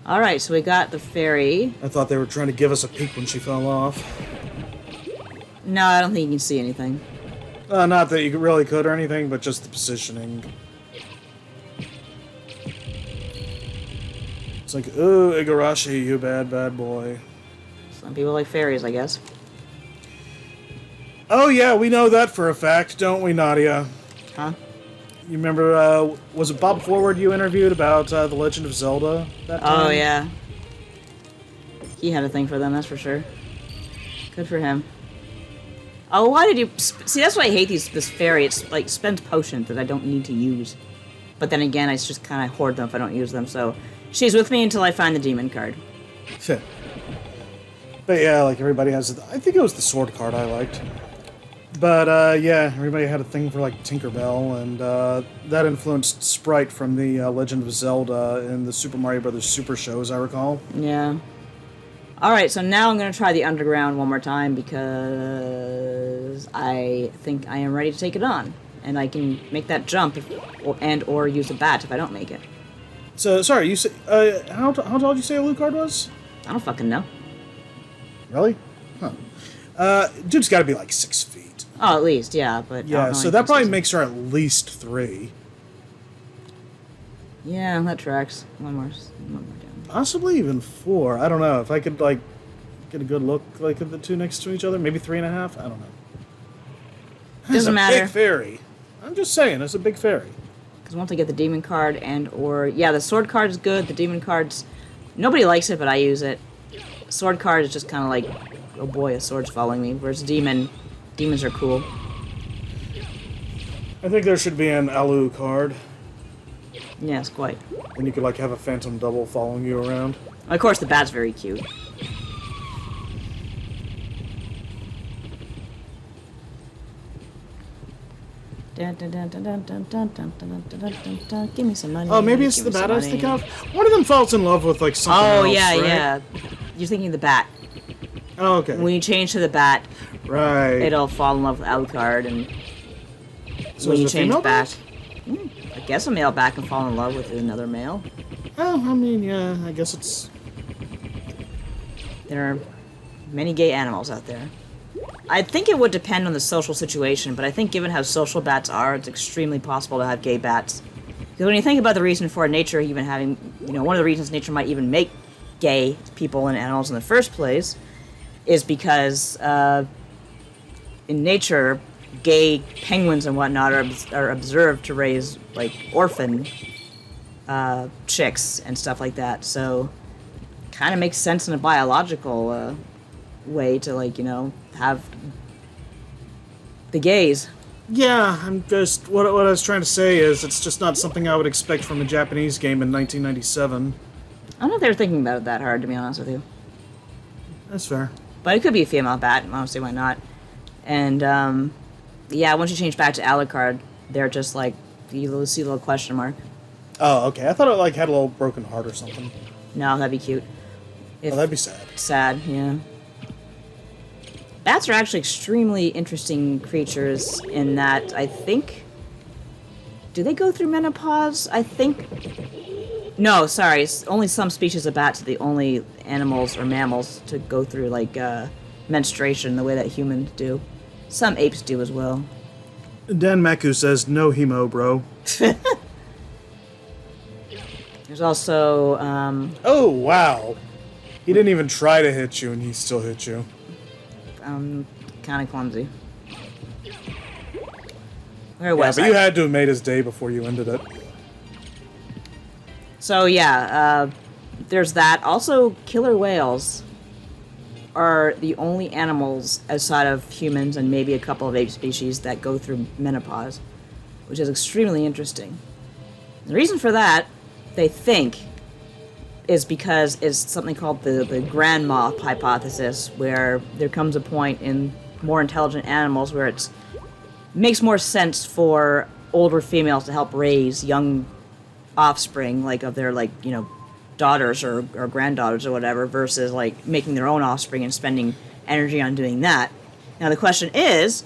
Alright, so we got the fairy. I thought they were trying to give us a peek when she fell off. No, I don't think you can see anything. Not that you really could or anything, but just the positioning. It's like, ooh, Igarashi, you bad, bad boy. Some people like fairies, I guess. Oh yeah, we know that for a fact, don't we, Nadia? Huh? You remember, was it Bob Forward you interviewed about The Legend of Zelda that time? Oh, yeah. He had a thing for them, that's for sure. Good for him. Oh, why did you... See, that's why I hate this fairy. It's, like, spends potions that I don't need to use. But then again, I just kind of hoard them if I don't use them, so... She's with me until I find the demon card. But yeah, like, everybody has... I think it was the sword card I liked. But, yeah, everybody had a thing for, like, Tinkerbell, and that influenced Sprite from the Legend of Zelda in the Super Mario Bros. Super Show, as I recall. Yeah. Alright, so now I'm going to try the underground one more time because I think I am ready to take it on. And I can make that jump or use a bat if I don't make it. So, sorry, you say... how tall did you say a Lucard was? I don't fucking know. Really? Huh. Dude's got to be like 6 feet. Oh, at least, yeah, but... I don't Yeah, know so anything that probably specific. makes her at least 3. Yeah, that tracks. One more down. Possibly even 4. I don't know. If I could, like, get a good look, like, at the two next to each other. Maybe 3.5. I don't know. Doesn't matter. Big fairy. I'm just saying, it's a big fairy. Because once I get the demon card yeah, the sword card is good. The demon card's... Nobody likes it, but I use it. Sword card is just kind of like, oh boy, a sword's following me. Whereas demons are cool. I think there should be an Alu card. Yes, quite. And you could, like, have a phantom double following you around. Of course, the bat's very cute. Dun, dun, dun, dun, dun, dun, dun, dun, dun, dun, dun, dun, dun. Give me some money. Oh, maybe it's give the me some bat I was money. thinking of. One of them falls in love with like something Oh, else, yeah, right? yeah. You're thinking the bat. Oh, okay. When you change to the bat, Right. it'll fall in love with Alucard, and So when is you it a change female back, bat? I guess a male bat can fall in love with another male. Oh, I mean, yeah, I guess it's... There are many gay animals out there. I think it would depend on the social situation, but I think given how social bats are, it's extremely possible to have gay bats. Because when you think about the reason for nature even having, one of the reasons nature might even make gay people and animals in the first place is because in nature, gay penguins and whatnot are observed to raise, like, orphan chicks and stuff like that. So, kind of makes sense in a biological way to, like, have the gays. Yeah, I'm just... What I was trying to say is it's just not something I would expect from a Japanese game in 1997. I don't know if they were thinking about it that hard, to be honest with you. That's fair. But it could be a female bat, honestly, why not? And, yeah, once you change back to Alucard, they're just like, you see a little question mark. Oh, okay. I thought it like had a little broken heart or something. No, that'd be cute. If Oh, that'd be sad. sad, yeah. Bats are actually extremely interesting creatures in that I think... Do they go through menopause? I think... No, sorry. Only some species of bats are the only animals or mammals to go through, like, menstruation the way that humans do. Some apes do as well. Dan Maku says, no hemo, bro. There's also, Oh, wow. He didn't even try to hit you, and he still hit you. kind of clumsy. Where Yeah, was but I? you had to have made his day before you ended it. So yeah, there's that. Also, killer whales are the only animals outside of humans and maybe a couple of ape species that go through menopause, which is extremely interesting. The reason for that, they think, is because it's something called the grandma hypothesis, where there comes a point in more intelligent animals where it makes more sense for older females to help raise young offspring, like of their, like, daughters or granddaughters or whatever, versus like making their own offspring and spending energy on doing that. Now the question is,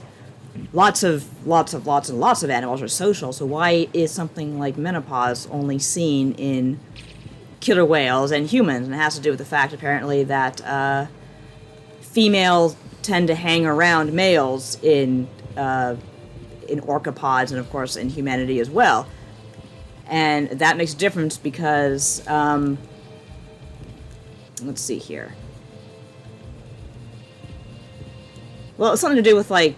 lots of animals are social, so why is something like menopause only seen in killer whales and humans? And it has to do with the fact, apparently, that females tend to hang around males in orcapods and, of course, in humanity as well. And that makes a difference because, let's see here. Well, it's something to do with, like,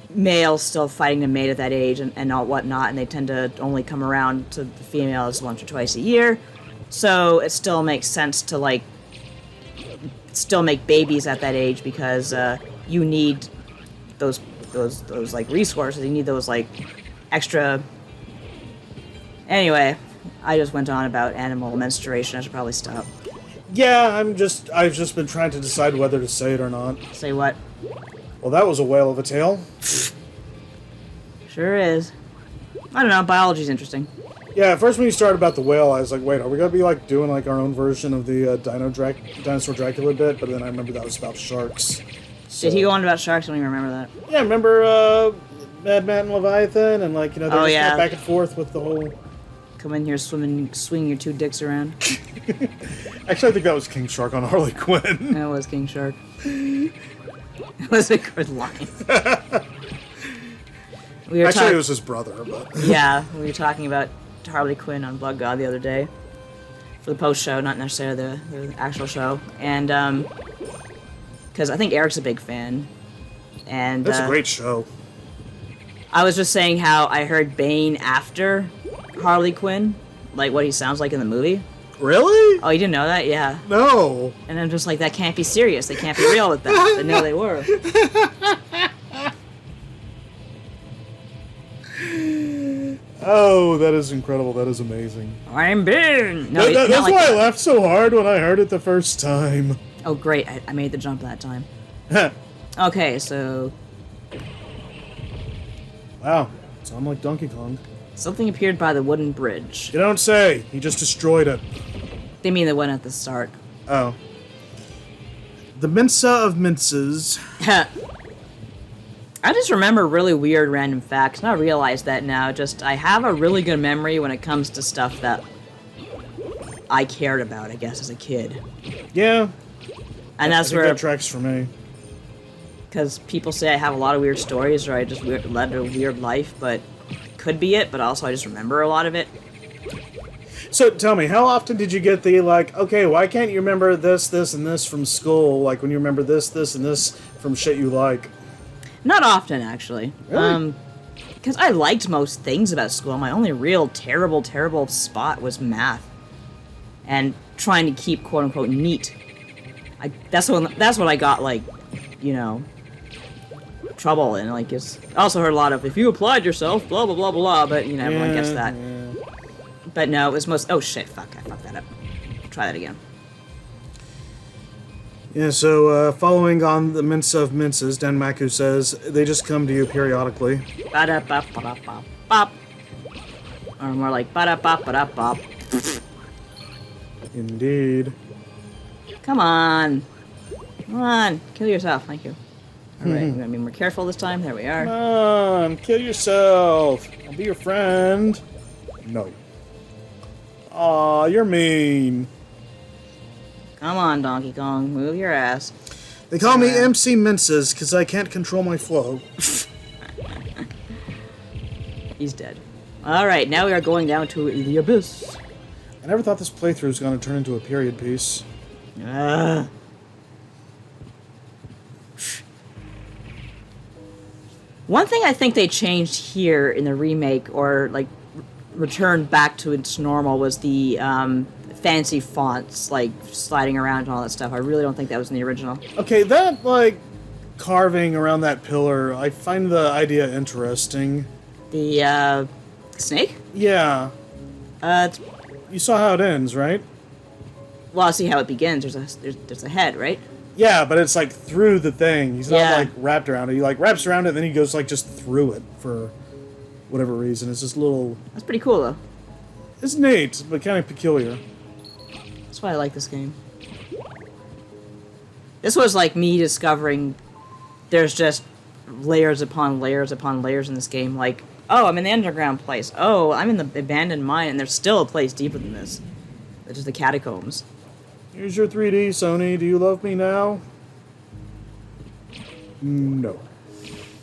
males still fighting to mate at that age and all whatnot, and they tend to only come around to the females once or twice a year. So it still makes sense to, like, still make babies at that age because you need those like resources. You need those, like, extra. Anyway, I just went on about animal menstruation. I should probably stop. Yeah, I've just been trying to decide whether to say it or not. Say what? Well, that was a whale of a tale. Sure is. I don't know. Biology's interesting. Yeah, at first when you started about the whale, I was like, wait, are we gonna be like doing like our own version of the Dinosaur Dracula bit? But then I remember that was about sharks. So, Did he go on about sharks? I don't even remember that. Yeah, remember Madman and Leviathan, and like, they Oh, just yeah. went back and forth with the whole. Come in here swinging your two dicks around. Actually, I think that was King Shark on Harley Quinn. That was King Shark. It was a good line. We were Actually, it was his brother, but Yeah, we were talking about Harley Quinn on Blood God the other day for the post show, not necessarily the actual show, and because I think Eric's a big fan, and that's a great show. I was just saying how I heard Bane after Harley Quinn, like what he sounds like in the movie. Really? Oh, you didn't know that? Yeah. No. And I'm just like, that can't be serious. They can't be real with that. But no, they were. Oh, that is incredible. That is amazing. I'm Bane. No, it's not That's like why I that. laughed so hard when I heard it the first time. Oh, great. I made the jump that time. Okay, so Wow. Sound like Donkey Kong. Something appeared by the wooden bridge. You don't say. He just destroyed it. They mean the one at the start. Oh. The Mensa of Menses. I just remember really weird random facts, and I realize that now. Just, I have a really good memory when it comes to stuff that I cared about, I guess, as a kid. Yeah. And that's I think where... that tracks for me. Because people say I have a lot of weird stories, or I just led a weird life, but could be it, but also I just remember a lot of it. So tell me, how often did you get the, like, okay, why can't you remember this, this, and this from school? Like, when you remember this, this, and this from shit you like? Not often, actually. Really? Because I liked most things about school. My only real terrible spot was math. And trying to keep quote-unquote neat. That's what I got, like, you know, trouble in. Like, it's also heard a lot of, if you applied yourself, blah, blah, blah, blah, but, you know, everyone gets that. Yeah. But no, it was most... Oh, shit, fuck, I fucked that up. Try that again. Yeah, so, following on the Mensa of Menses, Danmaku says, they just come to you periodically. Ba-da-bop-ba-da-bop-bop. Or more like ba-da-bop-ba-da-bop. Indeed. Come on. Come on. Kill yourself. Thank you. Alright, I'm gonna be more careful this time. There we are. Come on, kill yourself. I'll be your friend. No. Aw, you're mean. Come on, Donkey Kong. Move your ass. They call me MC Menses because I can't control my flow. He's dead. Alright, now we are going down to the abyss. I never thought this playthrough was going to turn into a period piece. One thing I think they changed here in the remake, or like returned back to its normal, was the fancy fonts, like sliding around and all that stuff. I really don't think that was in the original. Okay, that, like, carving around that pillar, I find the idea interesting. The snake? Yeah. It's, You saw how it ends, right? well, I see how it begins. There's a head, right? Yeah, but it's, like, through the thing. He's not, Yeah. like, wrapped around it. He, like, wraps around it, and then he goes, like, just through it for whatever reason. It's just little... That's pretty cool, though. It's neat, but kind of peculiar. That's why I like this game. This was like me discovering there's just layers upon layers upon layers in this game. Like, oh, I'm in the underground place. Oh, I'm in the abandoned mine, and there's still a place deeper than this. Which is the catacombs. Here's your 3D, Sony. Do you love me now? No.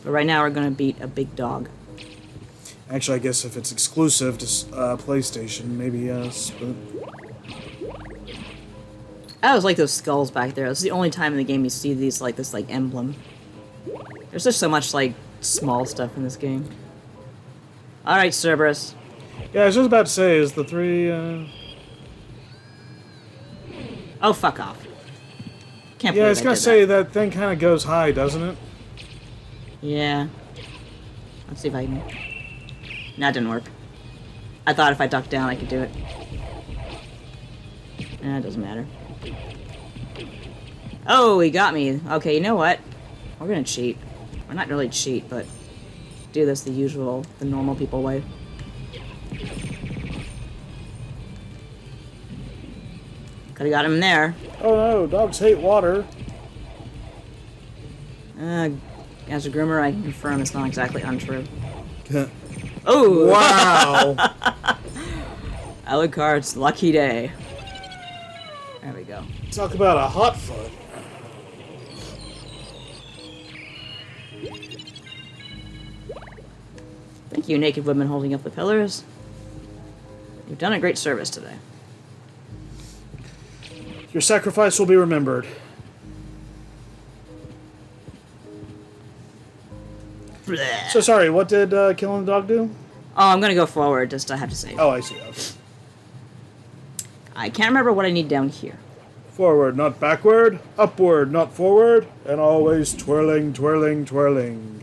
But right now we're gonna beat a big dog. Actually, I guess if it's exclusive to PlayStation, maybe yes, but... I always like those skulls back there. This is the only time in the game you see these, like, this, like, emblem. There's just so much, like, small stuff in this game. Alright, Cerberus. Yeah, I was just about to say, is the 3, Oh, fuck off. Can't Yeah, I believe was gonna did say, that thing kind of goes high, doesn't it? Yeah. Let's see if I can... That didn't work. I thought if I ducked down I could do it. It doesn't matter. Oh, he got me. Okay, you know what? We're gonna cheat. We're not really cheat, but do this the usual, the normal people way. Could've got him there. Oh no, dogs hate water. As a groomer, I can confirm it's not exactly untrue. Oh! Wow! Alucard's lucky day. There we go. Talk about a hot foot. Thank you, naked women holding up the pillars. You've done a great service today. Your sacrifice will be remembered. Blech. So sorry, what did killing the dog do? Oh, I'm gonna go forward, just I have to save. Oh, I see, okay. I can't remember what I need down here. Forward, not backward. Upward, not forward. And always twirling, twirling, twirling.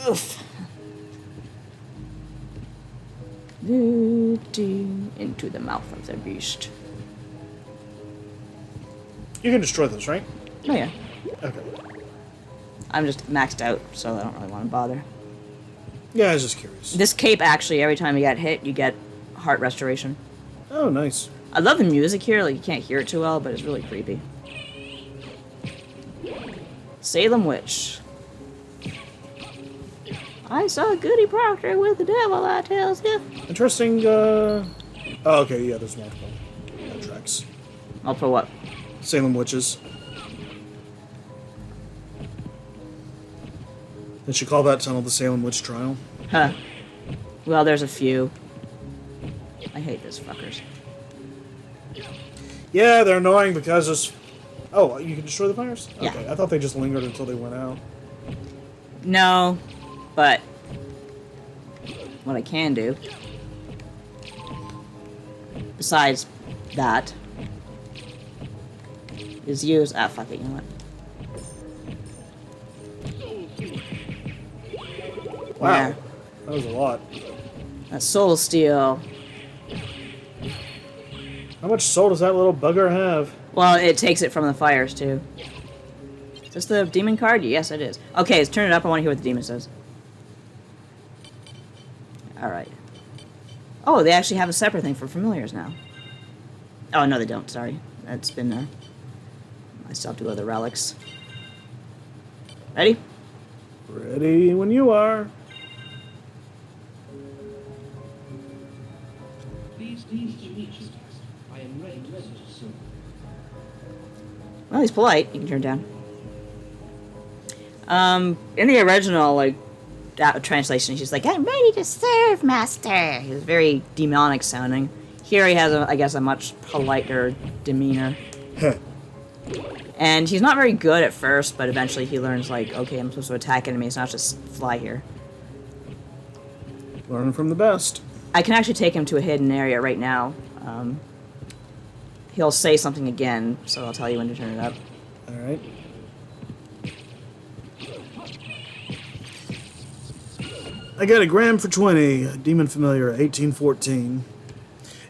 Oof. Into the mouth of the beast. You can destroy those, right? Oh yeah. Okay. I'm just maxed out, so I don't really want to bother. Yeah, I was just curious. This cape, actually, every time you get hit, you get heart restoration. Oh, nice. I love the music here. Like, you can't hear it too well, but it's really creepy. Salem Witch. I saw Goody Proctor with the devil, I tells you. Interesting, Oh, okay, yeah, there's multiple tracks. I'll put what? Salem Witches. They should call that tunnel the Salem Witch Trial. Huh. Well, there's a few. I hate those fuckers. Yeah, they're annoying because there's... Oh, you can destroy the fires? Yeah. Okay, I thought they just lingered until they went out. No, but what I can do, besides that, is use... Ah, fuck it, you know what? Wow, Yeah. that was a lot. That soul steel. How much soul does that little bugger have? Well, it takes it from the fires, too. Is this the demon card? Yes, it is. Okay, let's turn it up. I want to hear what the demon says. Alright. Oh, they actually have a separate thing for familiars now. Oh, no, they don't. Sorry. That's been there. I still have to go to the relics. Ready? Ready when you are. Please to meet you. I am ready to visit soon. Well, he's polite. You can turn it down. In the original, like, translation, she's like, I'm ready to serve, master. He was very demonic sounding. Here he has, I guess, a much politer demeanor. And he's not very good at first, but eventually he learns, like, okay, I'm supposed to attack enemies, not just fly here. Learn from the best. I can actually take him to a hidden area right now. He'll say something again, so I'll tell you when to turn it up. Alright. I got a gram for 20. Demon Familiar, 1814.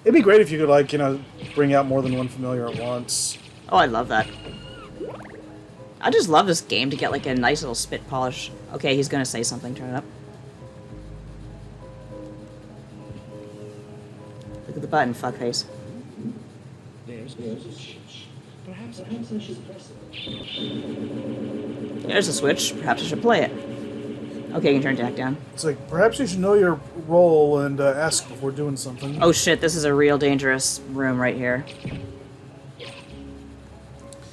It'd be great if you could, like, you know, bring out more than one familiar at once. Oh, I love that. I just love this game to get, like, a nice little spit polish. Okay, he's gonna say something. Turn it up. Look at the button, fuckface. There's a switch. Perhaps I should press it. There's a switch. Perhaps I should play it. Okay, you can turn it back down. It's like, perhaps you should know your role and ask before doing something. Oh shit, this is a real dangerous room right here.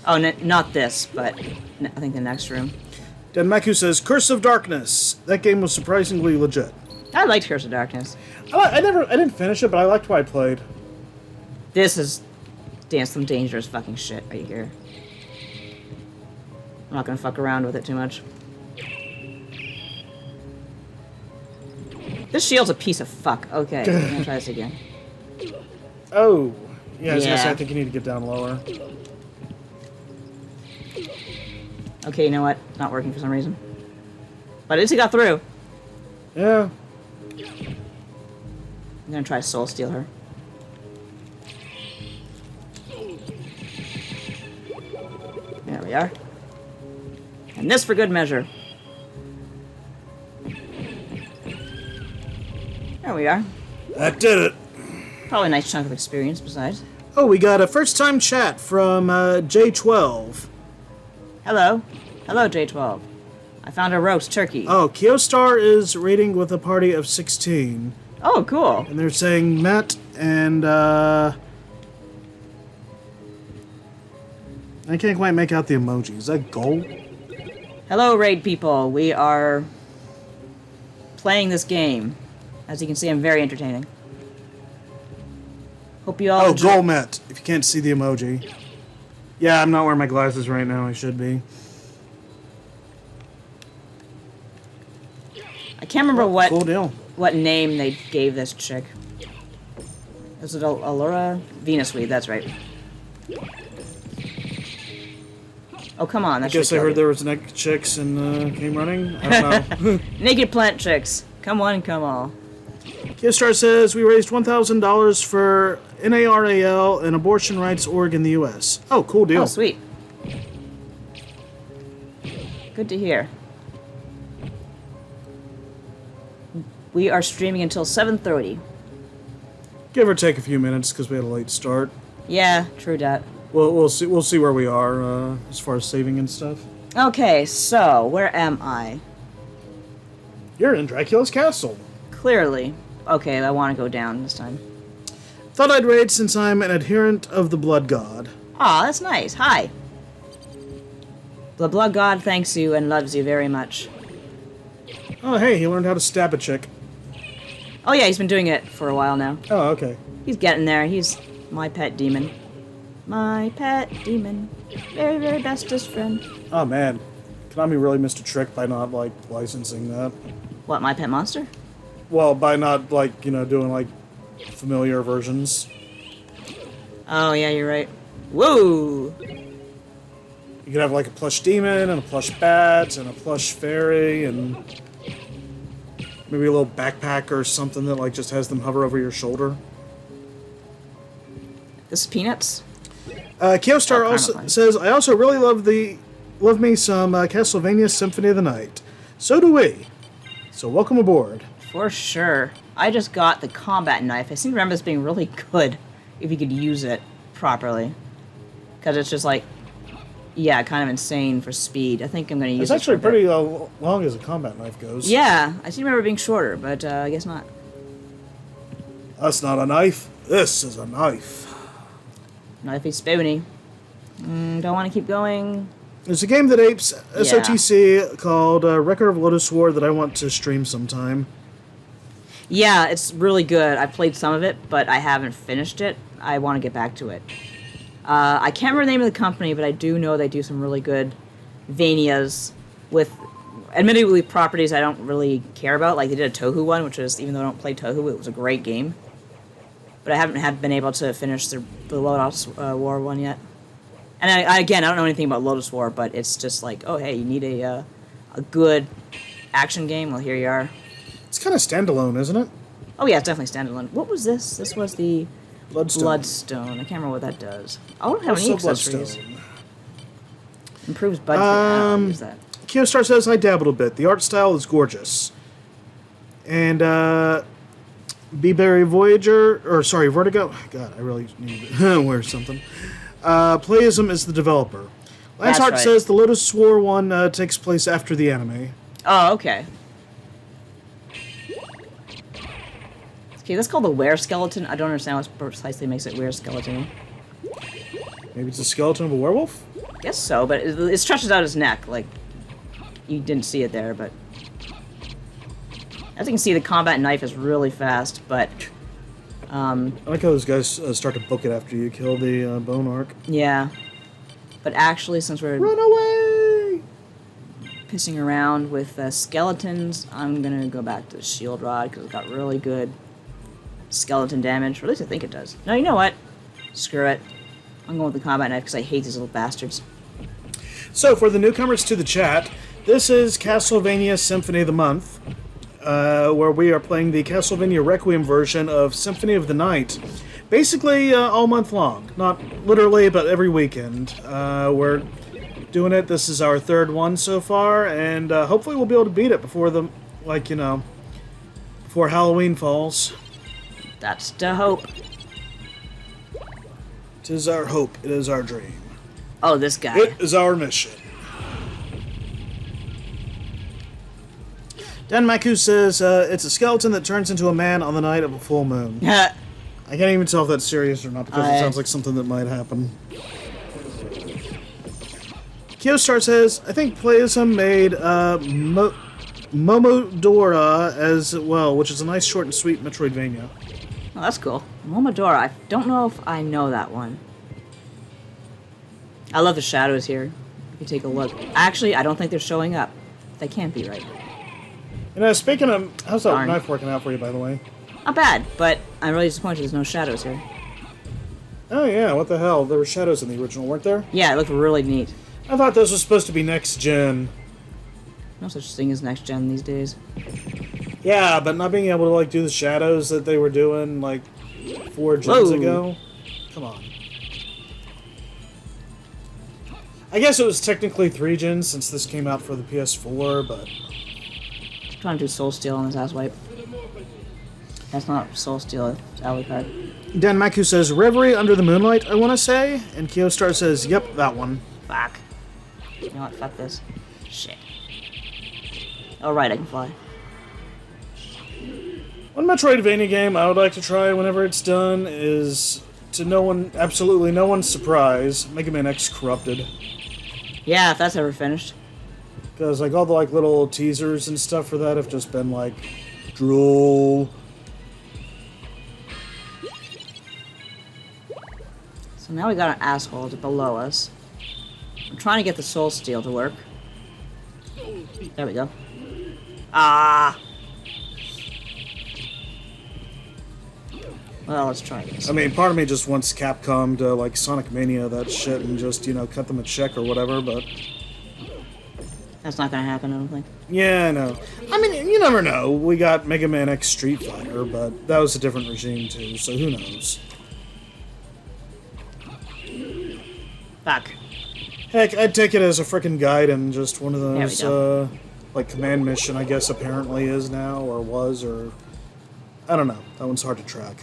Oh, not this, but I think the next room. Denmaku says, Curse of Darkness. That game was surprisingly legit. I liked Curse of Darkness. I didn't finish it, but I liked what I played. This is some dangerous fucking shit right here. I'm not gonna fuck around with it too much. This shield's a piece of fuck. Okay, I'm gonna try this again. Oh. Yeah, I was gonna say, Yeah. I think you need to get down lower. Okay, you know what? Not working for some reason. But at least he got through. Yeah. I'm gonna try soul steal her. There we are. And this for good measure. There we are. That did it. Probably a nice chunk of experience besides. Oh, we got a first-time chat from J12. Hello. Hello, J12. I found a roast turkey. Oh, Kyostar is raiding with a party of 16. Oh, cool. And they're saying Matt and, I can't quite make out the emoji. Is that gold? Hello, raid people. We are playing this game. As you can see, I'm very entertaining. Hope you all Oh, enjoy. Golmet, if you can't see the emoji. Yeah, I'm not wearing my glasses right now. I should be. I can't remember Cool deal. what name they gave this chick. Is it Allura? Venusweed, that's right. Oh, come on. I guess I heard there was naked chicks and came running. I don't know. Naked plant chicks. Come on, come on. Kyostar says we raised $1,000 for NARAL and abortion rights org in the U.S. Oh, cool deal. Oh, sweet. Good to hear. We are streaming until 7:30. Give or take a few minutes because we had a late start. Yeah, true that. We'll see where we are as far as saving and stuff. Okay, so where am I? You're in Dracula's castle. Clearly. Okay, I want to go down this time. Thought I'd raid since I'm an adherent of the Blood God. Aw, that's nice. Hi. The Blood God thanks you and loves you very much. Oh, hey, he learned how to stab a chick. Oh yeah, he's been doing it for a while now. Oh, okay. He's getting there. He's my pet demon. My pet demon. Very, very bestest friend. Oh, man. Konami really missed a trick by not, like, licensing that. What, my pet monster? Well, by not, like, doing, like, familiar versions. Oh yeah, you're right. Whoa! You could have, like, a plush demon, and a plush bat, and a plush fairy, and maybe a little backpack or something that, like, just has them hover over your shoulder. This is Peanuts? Keostar Oh, also kind of says, I also really love me some Castlevania Symphony of the Night. So do we. So welcome aboard. For sure. I just got the combat knife. I seem to remember this being really good if you could use it properly. Because it's just like, yeah, kind of insane for speed. I think I'm going to use It's it. actually pretty long as a combat knife goes. Yeah, I seem to remember it being shorter, but I guess not. That's not a knife. This is a knife. Knifey spoony. Don't want to keep going. There's a game that apes SOTC called Record of Lotus War that I want to stream sometime. Yeah, it's really good. I played some of it, but I haven't finished it. I want to get back to it. I can't remember the name of the company, but I do know they do some really good Vanias with, admittedly, properties I don't really care about. Like, they did a Touhou one, which is, even though I don't play Touhou, it was a great game. But I haven't been able to finish the Lotus War one yet. And again, I don't know anything about Lotus War, but it's just like, oh, hey, you need a good action game? Well, here you are. It's kind of standalone, isn't it? Oh, yeah, it's definitely standalone. What was this? This was the Bloodstone. I can't remember what that does. I don't have any Also accessories. Bloodstone. Improves bud. I don't use that. Keostar says, I dabbled a bit. The art style is gorgeous. And, Beeberry Voyager, Vertigo. God, I really need to wear something. Playism is the developer. That's Lanceheart right. says the Lotus War one takes place after the anime. Oh, okay. Okay, that's called the Were Skeleton. I don't understand what precisely makes it Were Skeleton. Maybe it's a skeleton of a werewolf? Guess so, but it stretches out his neck. Like, you didn't see it there, but... As you can see, the combat knife is really fast, but... I like how those guys start to book it after you kill the bone arc. Yeah. But actually, since we're Run away! pissing around with skeletons, I'm gonna go back to the shield rod, because it's got really good skeleton damage. Or at least I think it does. No, you know what? Screw it. I'm going with the combat knife, because I hate these little bastards. So, for the newcomers to the chat, this is Castlevania Symphony of the Month, where we are playing the Castlevania Requiem version of Symphony of the Night. Basically, all month long. Not literally, but every weekend. We're doing it. This is our third one so far, and hopefully we'll be able to beat it before before Halloween falls. That's the hope. It is our hope. It is our dream. Oh, this guy. It is our mission. Dan Maku says, it's a skeleton that turns into a man on the night of a full moon. I can't even tell if that's serious or not, because it sounds like something that might happen. Keostar says, I think Playism made Momodora as well, which is a nice, short, and sweet Metroidvania. Oh, that's cool. Momodora. I don't know if I know that one. I love the shadows here. If you take a look. Actually, I don't think they're showing up. They can't be right. Speaking of, how's that Darn. knife working out for you, by the way? Not bad, but I'm really disappointed there's no shadows here. Oh yeah, what the hell? There were shadows in the original, weren't there? Yeah, it looked really neat. I thought this was supposed to be next gen. No such thing as next gen these days. Yeah, but not being able to do the shadows that they were doing 4 gens Whoa. ago. Come on. I guess it was technically 3 gens since this came out for the PS4, but... I'm trying to do Soul Steel on his ass wipe. That's not Soul Steel, it's Alucard. Dan Maku says, Reverie Under the Moonlight, I want to say. And Kyostar says, yep, that one. Fuck. You know what? Fuck this. Shit. Alright, I can fly. One Metroidvania game I would like to try whenever it's done is, to absolutely no one's surprise, Mega Man X Corrupted. Yeah, if that's ever finished. Because, like, all the, like, little teasers and stuff for that have just been, like, drool. So now we got an asshole below us. I'm trying to get the Soul Steel to work. There we go. Ah! Well, let's try this. I mean, part of me just wants Capcom to, like, Sonic Mania that shit and just, you know, cut them a check or whatever, but... That's not gonna happen, I don't think. Yeah, I know. I mean, you never know. We got Mega Man X Street Fighter, but that was a different regime, too, so who knows? Fuck. Heck, I'd take it as a frickin' guide and just one of There we those, go. like, command mission, I guess, apparently is now, or was, or... I don't know. That one's hard to track.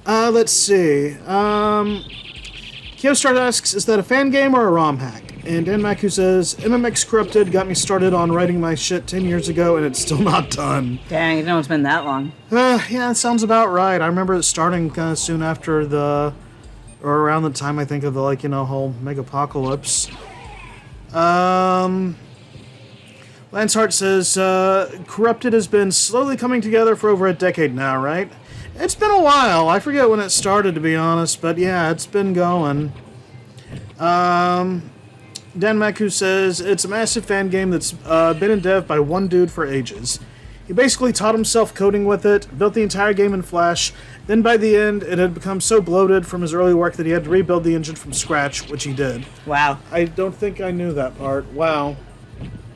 Let's see. Kyostar asks, is that a fan game or a ROM hack? And Dan Maku says, MMX Corrupted got me started on writing my shit 10 years ago, and it's still not done. Dang, you know it's been that long. Yeah, that sounds about right. I remember it starting kind of soon after or around the time, I think, of the, like, you know, whole Megapocalypse. Lance Hart says, Corrupted has been slowly coming together for over a decade now, right? It's been a while. I forget when it started, to be honest, but yeah, it's been going. Dan Maku says, it's a massive fan game that's been in dev by one dude for ages. He basically taught himself coding with it, built the entire game in Flash, then by the end, it had become so bloated from his early work that he had to rebuild the engine from scratch, which he did. Wow. I don't think I knew that part. Wow.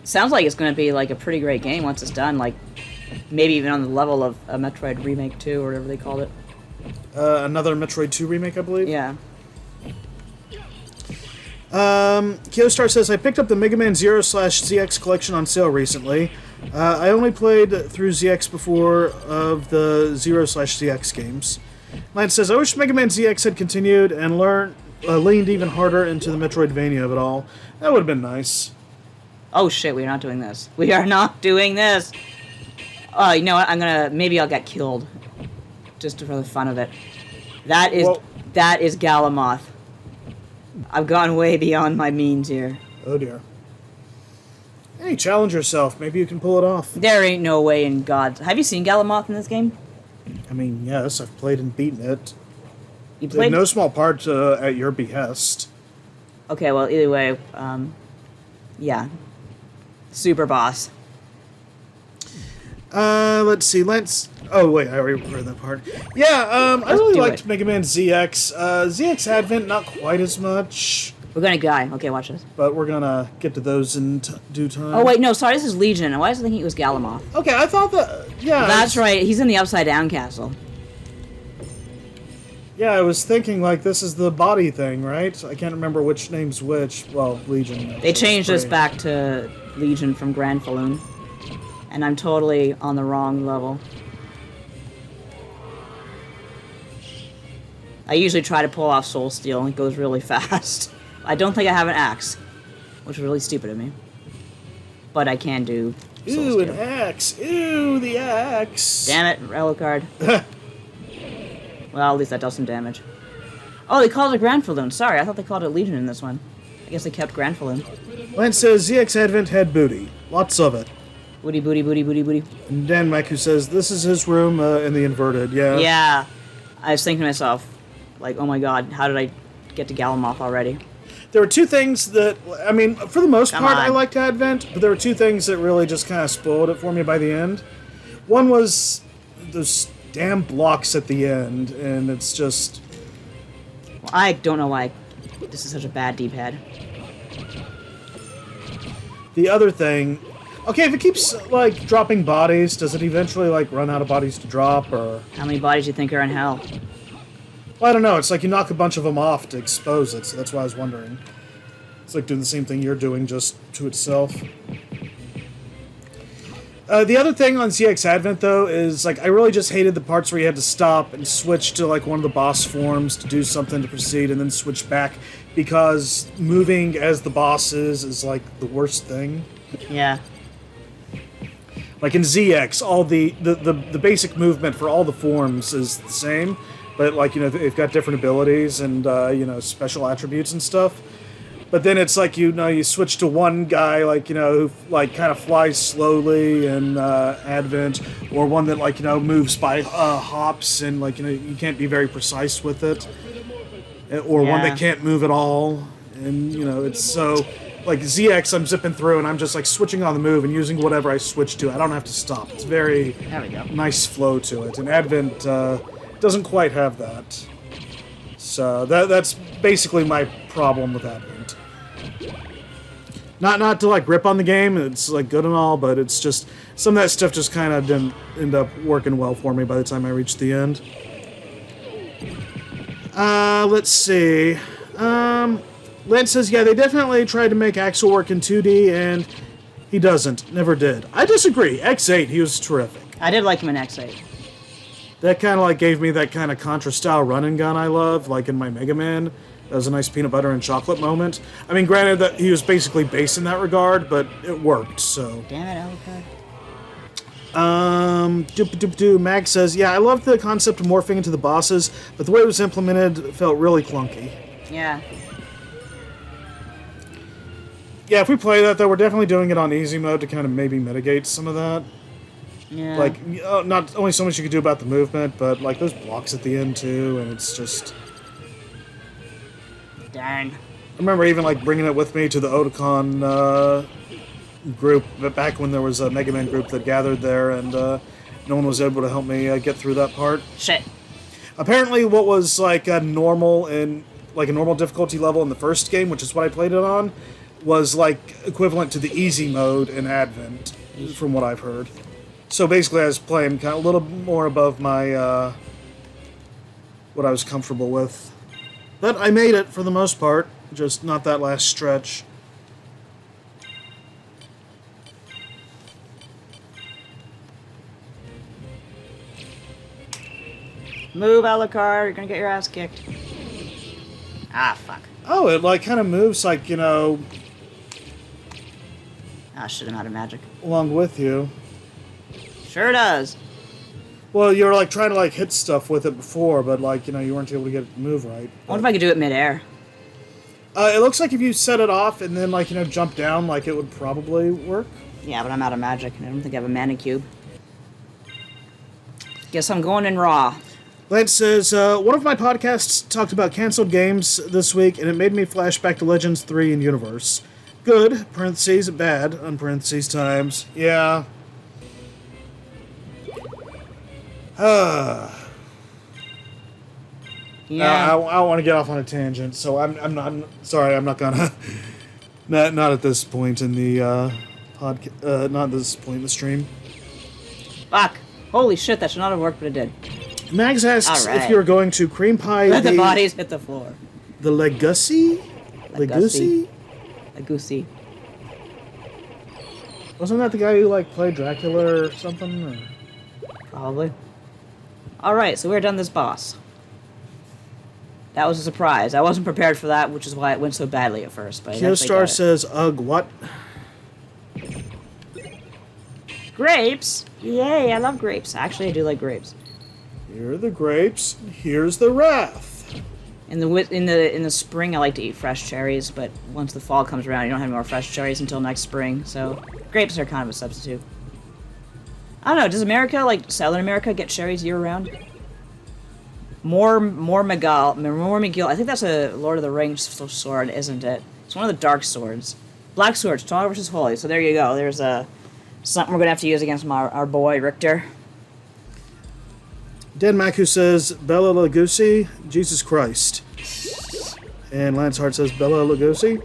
Sounds like it's gonna be like a pretty great game once it's done, like maybe even on the level of a Metroid Remake 2 or whatever they called it. Another Metroid 2 remake, I believe? Yeah. Kyostar says, I picked up the Mega Man 0/ZX collection on sale recently. I only played through ZX before of the 0/ZX games. Lance says, I wish Mega Man ZX had continued and leaned even harder into the Metroidvania of it all. That would have been nice. Oh shit, we're not doing this. We are not doing this! Oh, you know what? maybe I'll get killed. Just for the fun of it. That is Galamoth. I've gone way beyond my means here. Oh dear. Hey, challenge yourself. Maybe you can pull it off. There ain't no way in God's... Have you seen Galamoth in this game? I mean, yes, I've played and beaten it. You played... In no small part at your behest. Okay, well, either way, yeah. Super boss. Let's see, Oh, wait, I already read that part. Yeah, I really liked Mega Man ZX. ZX Advent, not quite as much. We're gonna die. Okay, watch this. But we're gonna get to those in due time. Oh, wait, no, sorry, this is Legion. Why was I thinking it was Galamoth? Okay, I thought that... Yeah. That's right, he's in the Upside Down Castle. Yeah, I was thinking, like, this is the body thing, right? I can't remember which name's which. Well, Legion. They changed us back to Legion from Grand Falloon. And I'm totally on the wrong level. I usually try to pull off Soul Steel and it goes really fast. I don't think I have an axe, which is really stupid of me. But I can do Soul Ooh, Steel. an axe! Ooh, the axe! Damn it, Alucard. Well, at least that does some damage. Oh, they called it Grand Falloon. Sorry, I thought they called it Legion in this one. I guess they kept Grand Falloon. Lance says ZX Advent had booty. Lots of it. Booty, booty, booty, booty, booty. And Dan Maku says this is his room in the inverted, yeah. Yeah. I was thinking to myself, like, oh my god, how did I get to Galamoth already? There were two things that, I mean, for the most Come part, on. I liked Advent, but there were two things that really just kind of spoiled it for me by the end. One was those damn blocks at the end, and it's just... Well, I don't know why this is such a bad D-pad. The other thing... Okay, if it keeps, like, dropping bodies, does it eventually, like, run out of bodies to drop, or... How many bodies do you think are in hell? Well, I don't know. It's like you knock a bunch of them off to expose it, so that's why I was wondering. It's like doing the same thing you're doing, just to itself. The other thing on ZX Advent, though, is like I really just hated the parts where you had to stop and switch to like one of the boss forms to do something to proceed, and then switch back, because moving as the bosses is like the worst thing. Yeah. Like in ZX, all the basic movement for all the forms is the same, but like, you know, they've got different abilities and you know, special attributes and stuff. But then it's like, you know, you switch to one guy, like, you know, who like kind of flies slowly in Advent, or one that like, you know, moves by hops, and like, you know, you can't be very precise with it, or one that can't move at all, and you know, it's so like ZX, I'm zipping through and I'm just like switching on the move and using whatever I switch to. I don't have to stop. It's very nice flow to it, and Advent doesn't quite have that. So that's basically my problem with Advent. Not to like rip on the game, it's like good and all, but it's just some of that stuff just kind of didn't end up working well for me by the time I reached the end. Let's see. Lance says, yeah, they definitely tried to make Axel work in 2D, and he doesn't. Never did. I disagree. X8, he was terrific. I did like him in X8. That kind of like gave me that kind of Contra-style run-and gun I love, like in my Mega Man. That was a nice peanut butter and chocolate moment. I mean, granted that he was basically based in that regard, but it worked, so. Damn it, Alucard. Mag says, yeah, I loved the concept of morphing into the bosses, but the way it was implemented felt really clunky. Yeah. Yeah, if we play that, though, we're definitely doing it on easy mode to kind of maybe mitigate some of that. Yeah. Like, not only so much you could do about the movement, but like those blocks at the end, too, and it's just... Darn. I remember even like bringing it with me to the Otakon group, but back when there was a Mega Man group that gathered there, and no one was able to help me get through that part. Shit. Apparently, what was like a normal difficulty level in the first game, which is what I played it on, was like equivalent to the easy mode in Advent, from what I've heard. So basically, I was playing kind of a little more above my what I was comfortable with. But I made it for the most part, just not that last stretch. Move, Alucard. You're gonna get your ass kicked. Ah, fuck. Oh, it like kind of moves like, you know, Ah, shit, I'm out of magic. along with you. Sure does. Well, you were like trying to like hit stuff with it before, but like, you know, you weren't able to get it to move right. I wonder if I could do it midair. It looks like if you set it off and then like, you know, jump down, like it would probably work. Yeah, but I'm out of magic, and I don't think I have a mana cube. Guess I'm going in raw. Lance says, one of my podcasts talked about canceled games this week, and it made me flash back to Legends 3 in Universe. Good, parentheses, bad, parentheses, times. Yeah. Yeah. I want to get off on a tangent, so I'm not gonna. not at this point in the not at this point in the stream. Fuck. Holy shit, that should not have worked, but it did. Mags asks All right. if you're going to cream pie Let the bodies hit the floor. the Legacy? Legacy. A goosey. Wasn't that the guy who like played Dracula or something? Or? Probably. Alright, so we're done this boss. That was a surprise. I wasn't prepared for that, which is why it went so badly at first. But Kyostar says, ugh, what? Grapes? Yay, I love grapes. Actually, I do like grapes. Here are the grapes, here's the wrath. In the spring, I like to eat fresh cherries, but once the fall comes around, you don't have any more fresh cherries until next spring. So grapes are kind of a substitute. I don't know. Does America, like Southern America, get cherries year round? More McGill. I think that's a Lord of the Rings sword, isn't it? It's one of the dark swords. Black swords, Tall versus Holy. So there you go. There's something we're gonna have to use against our boy Richter. Dan Maku says, Bella Lugosi, Jesus Christ. And Lance Hart says, Bella Lugosi.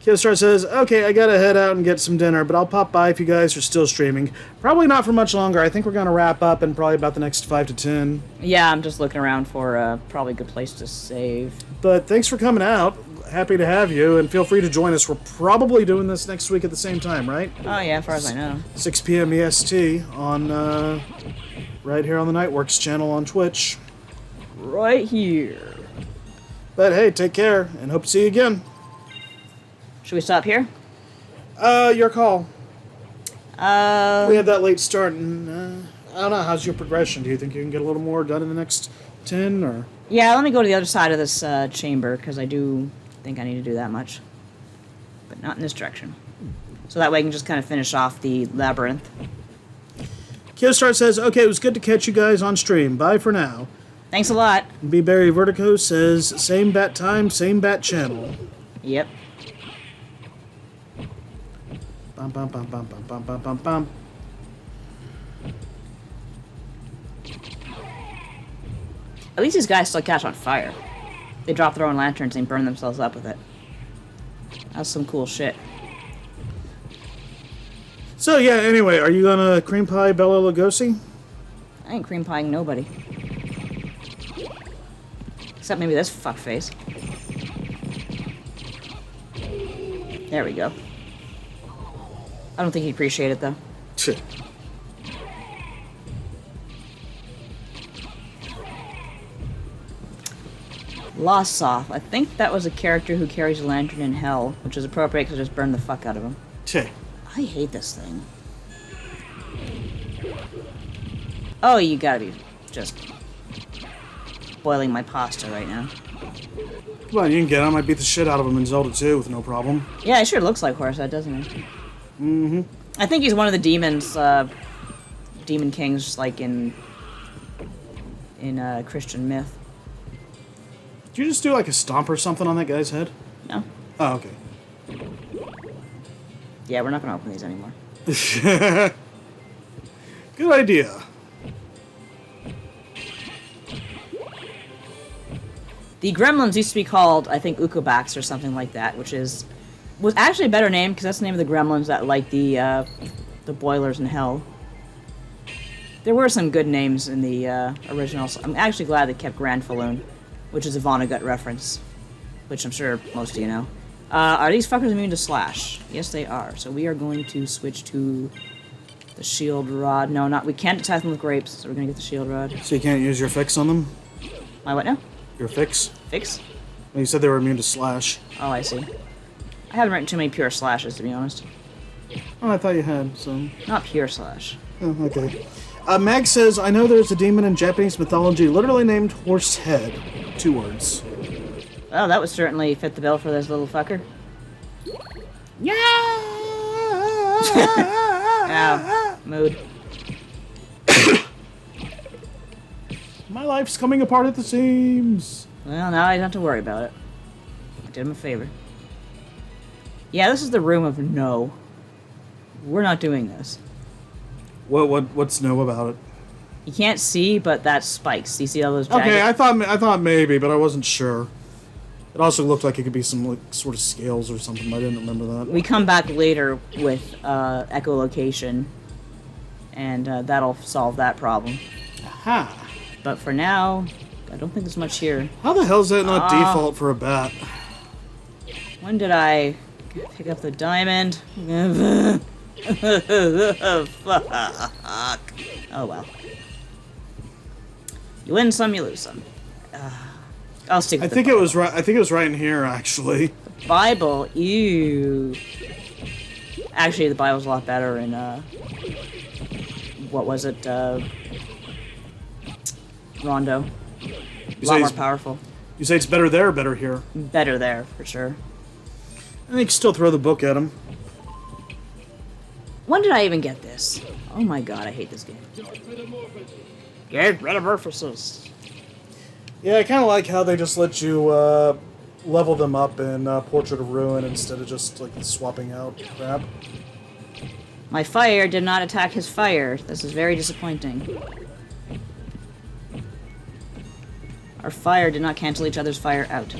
Killstar says, okay, I gotta head out and get some dinner, but I'll pop by if you guys are still streaming. Probably not for much longer. I think we're gonna wrap up in probably about the next 5 to 10. Yeah, I'm just looking around for probably a good place to save. But thanks for coming out. Happy to have you, and feel free to join us. We're probably doing this next week at the same time, right? Oh yeah, as far as I know. 6 p.m. EST on right here on the Nightworks channel on Twitch. Right here. But hey, take care, and hope to see you again. Should we stop here? Your call. We had that late start, and I don't know, how's your progression? Do you think you can get a little more done in the next 10, or? Yeah, let me go to the other side of this chamber, because I do think I need to do that much. But not in this direction. So that way I can just kind of finish off the labyrinth. Killstar says, okay, it was good to catch you guys on stream. Bye for now. Thanks a lot. B. Barry Vertigo says, same bat time, same bat channel. Yep. Bum, bum, bum, bum, bum, bum, bum, bum, bum. At least these guys still catch on fire. They drop their own lanterns and burn themselves up with it. That's some cool shit. So yeah, anyway, are you gonna cream pie Bella Lugosi? I ain't cream pieing nobody. Except maybe this fuckface. There we go. I don't think he'd appreciate it, though. Shit. Lossoff. I think that was a character who carries a lantern in hell, which is appropriate because I just burned the fuck out of him. Shit. I hate this thing. Oh, you gotta be just boiling my pasta right now. Come on, you can get him. I beat the shit out of him in Zelda 2 with no problem. Yeah, it sure looks like Horsehead, doesn't it? Mm-hmm. I think he's one of the demons, demon kings, just like in Christian myth. Did you just do like a stomp or something on that guy's head? No? Oh, okay. Yeah, we're not gonna open these anymore. Good idea. The gremlins used to be called, I think, Ukobaks or something like that, which was actually a better name because that's the name of the gremlins that like the boilers in hell. There were some good names in the original. So I'm actually glad they kept Granfaloon, which is a Vonnegut reference, which I'm sure most of you know. Are these fuckers immune to slash? Yes, they are. So we are going to switch to the shield rod. No, not. We can't attack them with grapes, so we're gonna get the shield rod. So you can't use your fix on them? My what now? Your fix? Fix? Well, you said they were immune to slash. Oh, I see. I haven't written too many pure slashes, to be honest. Oh, I thought you had some. Not pure slash. Oh, okay. Mag says, I know there's a demon in Japanese mythology literally named Horsehead. 2 words. Well, that would certainly fit the bill for this little fucker. Yeah. Ow. Mood. My life's coming apart at the seams. Well, now I don't have to worry about it. I did him a favor. Yeah, this is the room of no. We're not doing this. What's no about it? You can't see, but that's spikes. You see all those jagged... Okay, I thought maybe, but I wasn't sure. It also looked like it could be some like sort of scales or something, but I didn't remember that. We come back later with echolocation, and that'll solve that problem. Aha. But for now, I don't think there's much here. How the hell is that not default for a bat? When did I pick up the diamond? Fuck. Oh well. You win some, you lose some. I'll stick with I think it was right. I think it was right in here, actually. Bible. Ew. Actually, the Bible's a lot better in what was it? Rondo. A lot more powerful. You say it's better there or better here? Better there, for sure. I think you can still throw the book at him. When did I even get this? Oh my god, I hate this game. Get rid of Metamorphosis. Yeah, I kind of like how they just let you level them up in Portrait of Ruin instead of just like swapping out crap. My fire did not attack his fire. This is very disappointing. Our fire did not cancel each other's fire out.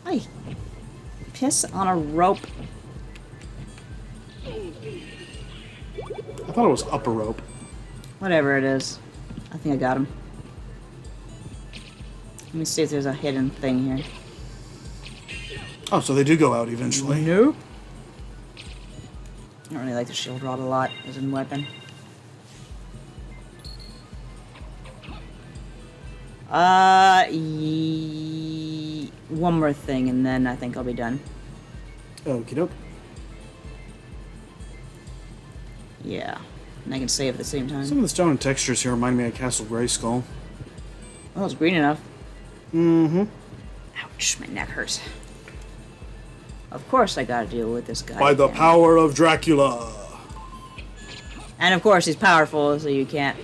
Hi. piss on a rope. I thought it was up a rope. Whatever it is. I think I got him. Let me see if there's a hidden thing here. Oh, so they do go out eventually. Nope. I don't really like the shield rod a lot as a weapon. One more thing, and then I think I'll be done. Okie doke. Yeah. And I can save at the same time. Some of the stone and textures here remind me of Castle Grayskull. Oh, it's green enough. Mm-hmm. Ouch, my neck hurts. Of course I gotta deal with this guy. By the again. power of Dracula. And of course he's powerful, so you can't...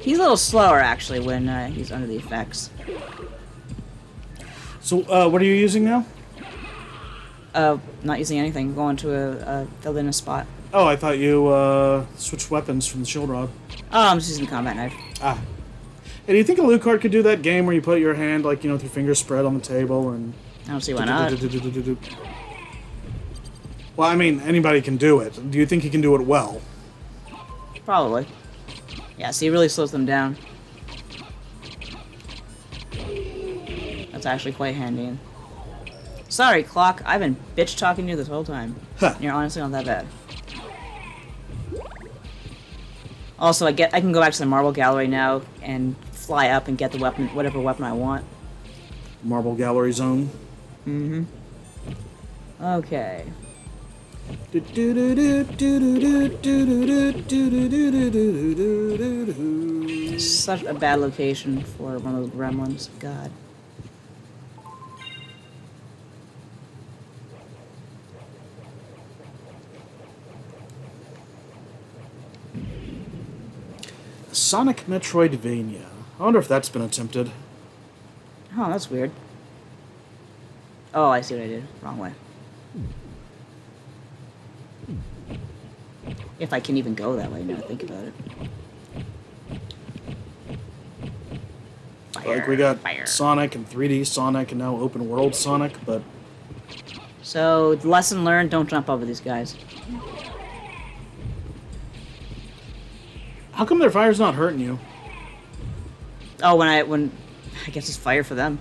He's a little slower, actually, when he's under the effects. So, what are you using now? Not using anything. Going to a filled in a spot. Oh, I thought you, switched weapons from the shield rod. Oh, I'm just using the combat knife. Ah. Hey, do you think a loot card could do that game where you put your hand, like, with your fingers spread on the table and... I don't see why not. Well, I mean, anybody can do it. Do you think he can do it well? Probably. Yeah, so he really slows them down. That's actually quite handy. Sorry, Clock. I've been bitch-talking you this whole time. Huh. You're honestly not that bad. Also, I can go back to the marble gallery now and fly up and get the weapon, whatever weapon I want. Marble Gallery Zone. Mm-hmm. Okay. Such a bad location for one of those gremlins. God. Sonic Metroidvania. I wonder if that's been attempted. Oh, that's weird. Oh, I see what I did. Wrong way. If I can even go that way now, think about it. Like, we got fire. Sonic and 3D Sonic and now open world Sonic, but... So, lesson learned, don't jump over these guys. How come their fire's not hurting you? Oh, when I guess it's fire for them.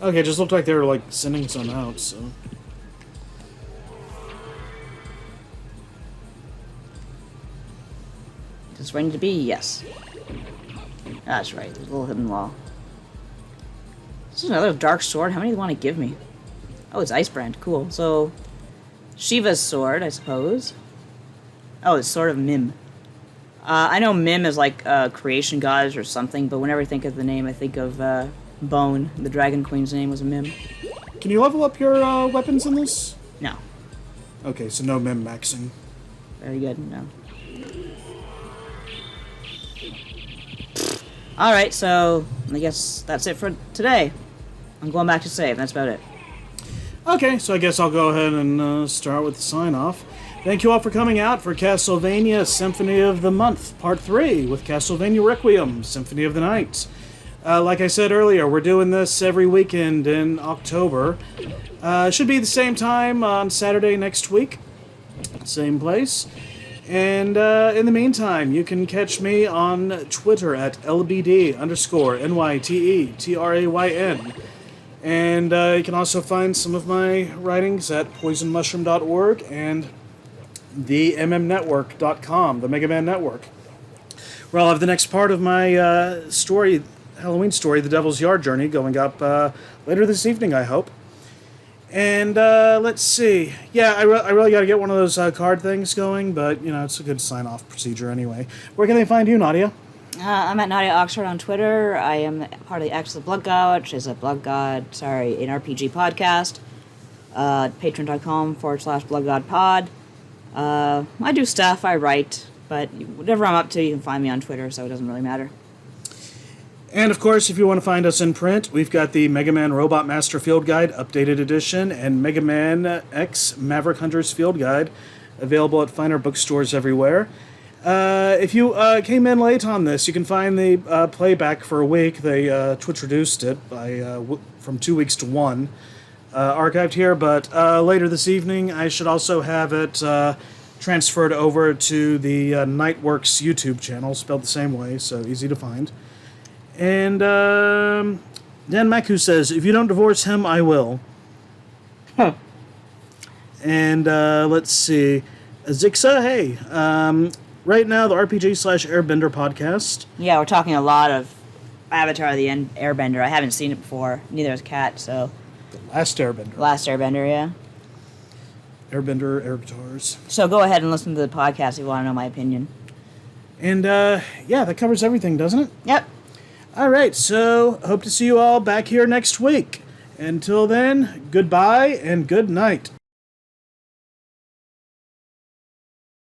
Okay, it just looked like they were, like, sending some out, so... Is this ready to be? Yes. That's right, there's a little hidden wall. This is another dark sword. How many do you want to give me? Oh, it's Icebrand. Cool. So, Shiva's sword, I suppose. Oh, it's Sword of Mim. I know Mim is like creation gods or something, but whenever I think of the name, I think of Bone. The Dragon Queen's name was a Mim. Can you level up your weapons in this? No. Okay, so no mem maxing. Very good. No. Alright, so I guess that's it for today. I'm going back to save. That's about it. Okay, so I guess I'll go ahead and start with the sign-off. Thank you all for coming out for Castlevania Symphony of the Month, Part 3, with Castlevania Requiem, Symphony of the Night. Like I said earlier, we're doing this every weekend in October. Should be the same time on Saturday next week. Same place. And in the meantime, you can catch me on Twitter at LBD_NYTETRAYN. And you can also find some of my writings at poisonmushroom.org and the MMNetwork.com, the Mega Man Network, where I'll have the next part of my story, Halloween story, The Devil's Yard Journey, going up later this evening, I hope. And let's see. Yeah, I really got to get one of those card things going, but, it's a good sign-off procedure anyway. Where can they find you, Nadia? I'm at Nadia Oxford on Twitter. I am part of the X of the Blood God, which is an RPG podcast. Patreon.com/BloodGodPod. I do stuff, I write, but whatever I'm up to, you can find me on Twitter, so it doesn't really matter. And, of course, if you want to find us in print, we've got the Mega Man Robot Master Field Guide, Updated Edition, and Mega Man X Maverick Hunters Field Guide, available at finer bookstores everywhere. If you came in late on this, you can find the playback for a week. They Twitch reduced it by from 2 weeks to 1, archived here. But later this evening, I should also have it transferred over to the Nightworks YouTube channel, spelled the same way, so easy to find. And Dan Maku says, "If you don't divorce him, I will." Huh. And let's see, Zixa, hey. Right now, the RPG/Airbender podcast. Yeah, we're talking a lot of Avatar: The Airbender. I haven't seen it before. Neither has Kat, so. Last Airbender. Last Airbender, yeah. Airbender, air guitars. So go ahead and listen to the podcast if you want to know my opinion. And yeah, that covers everything, doesn't it? Yep. All right, so hope to see you all back here next week. Until then, goodbye and good night.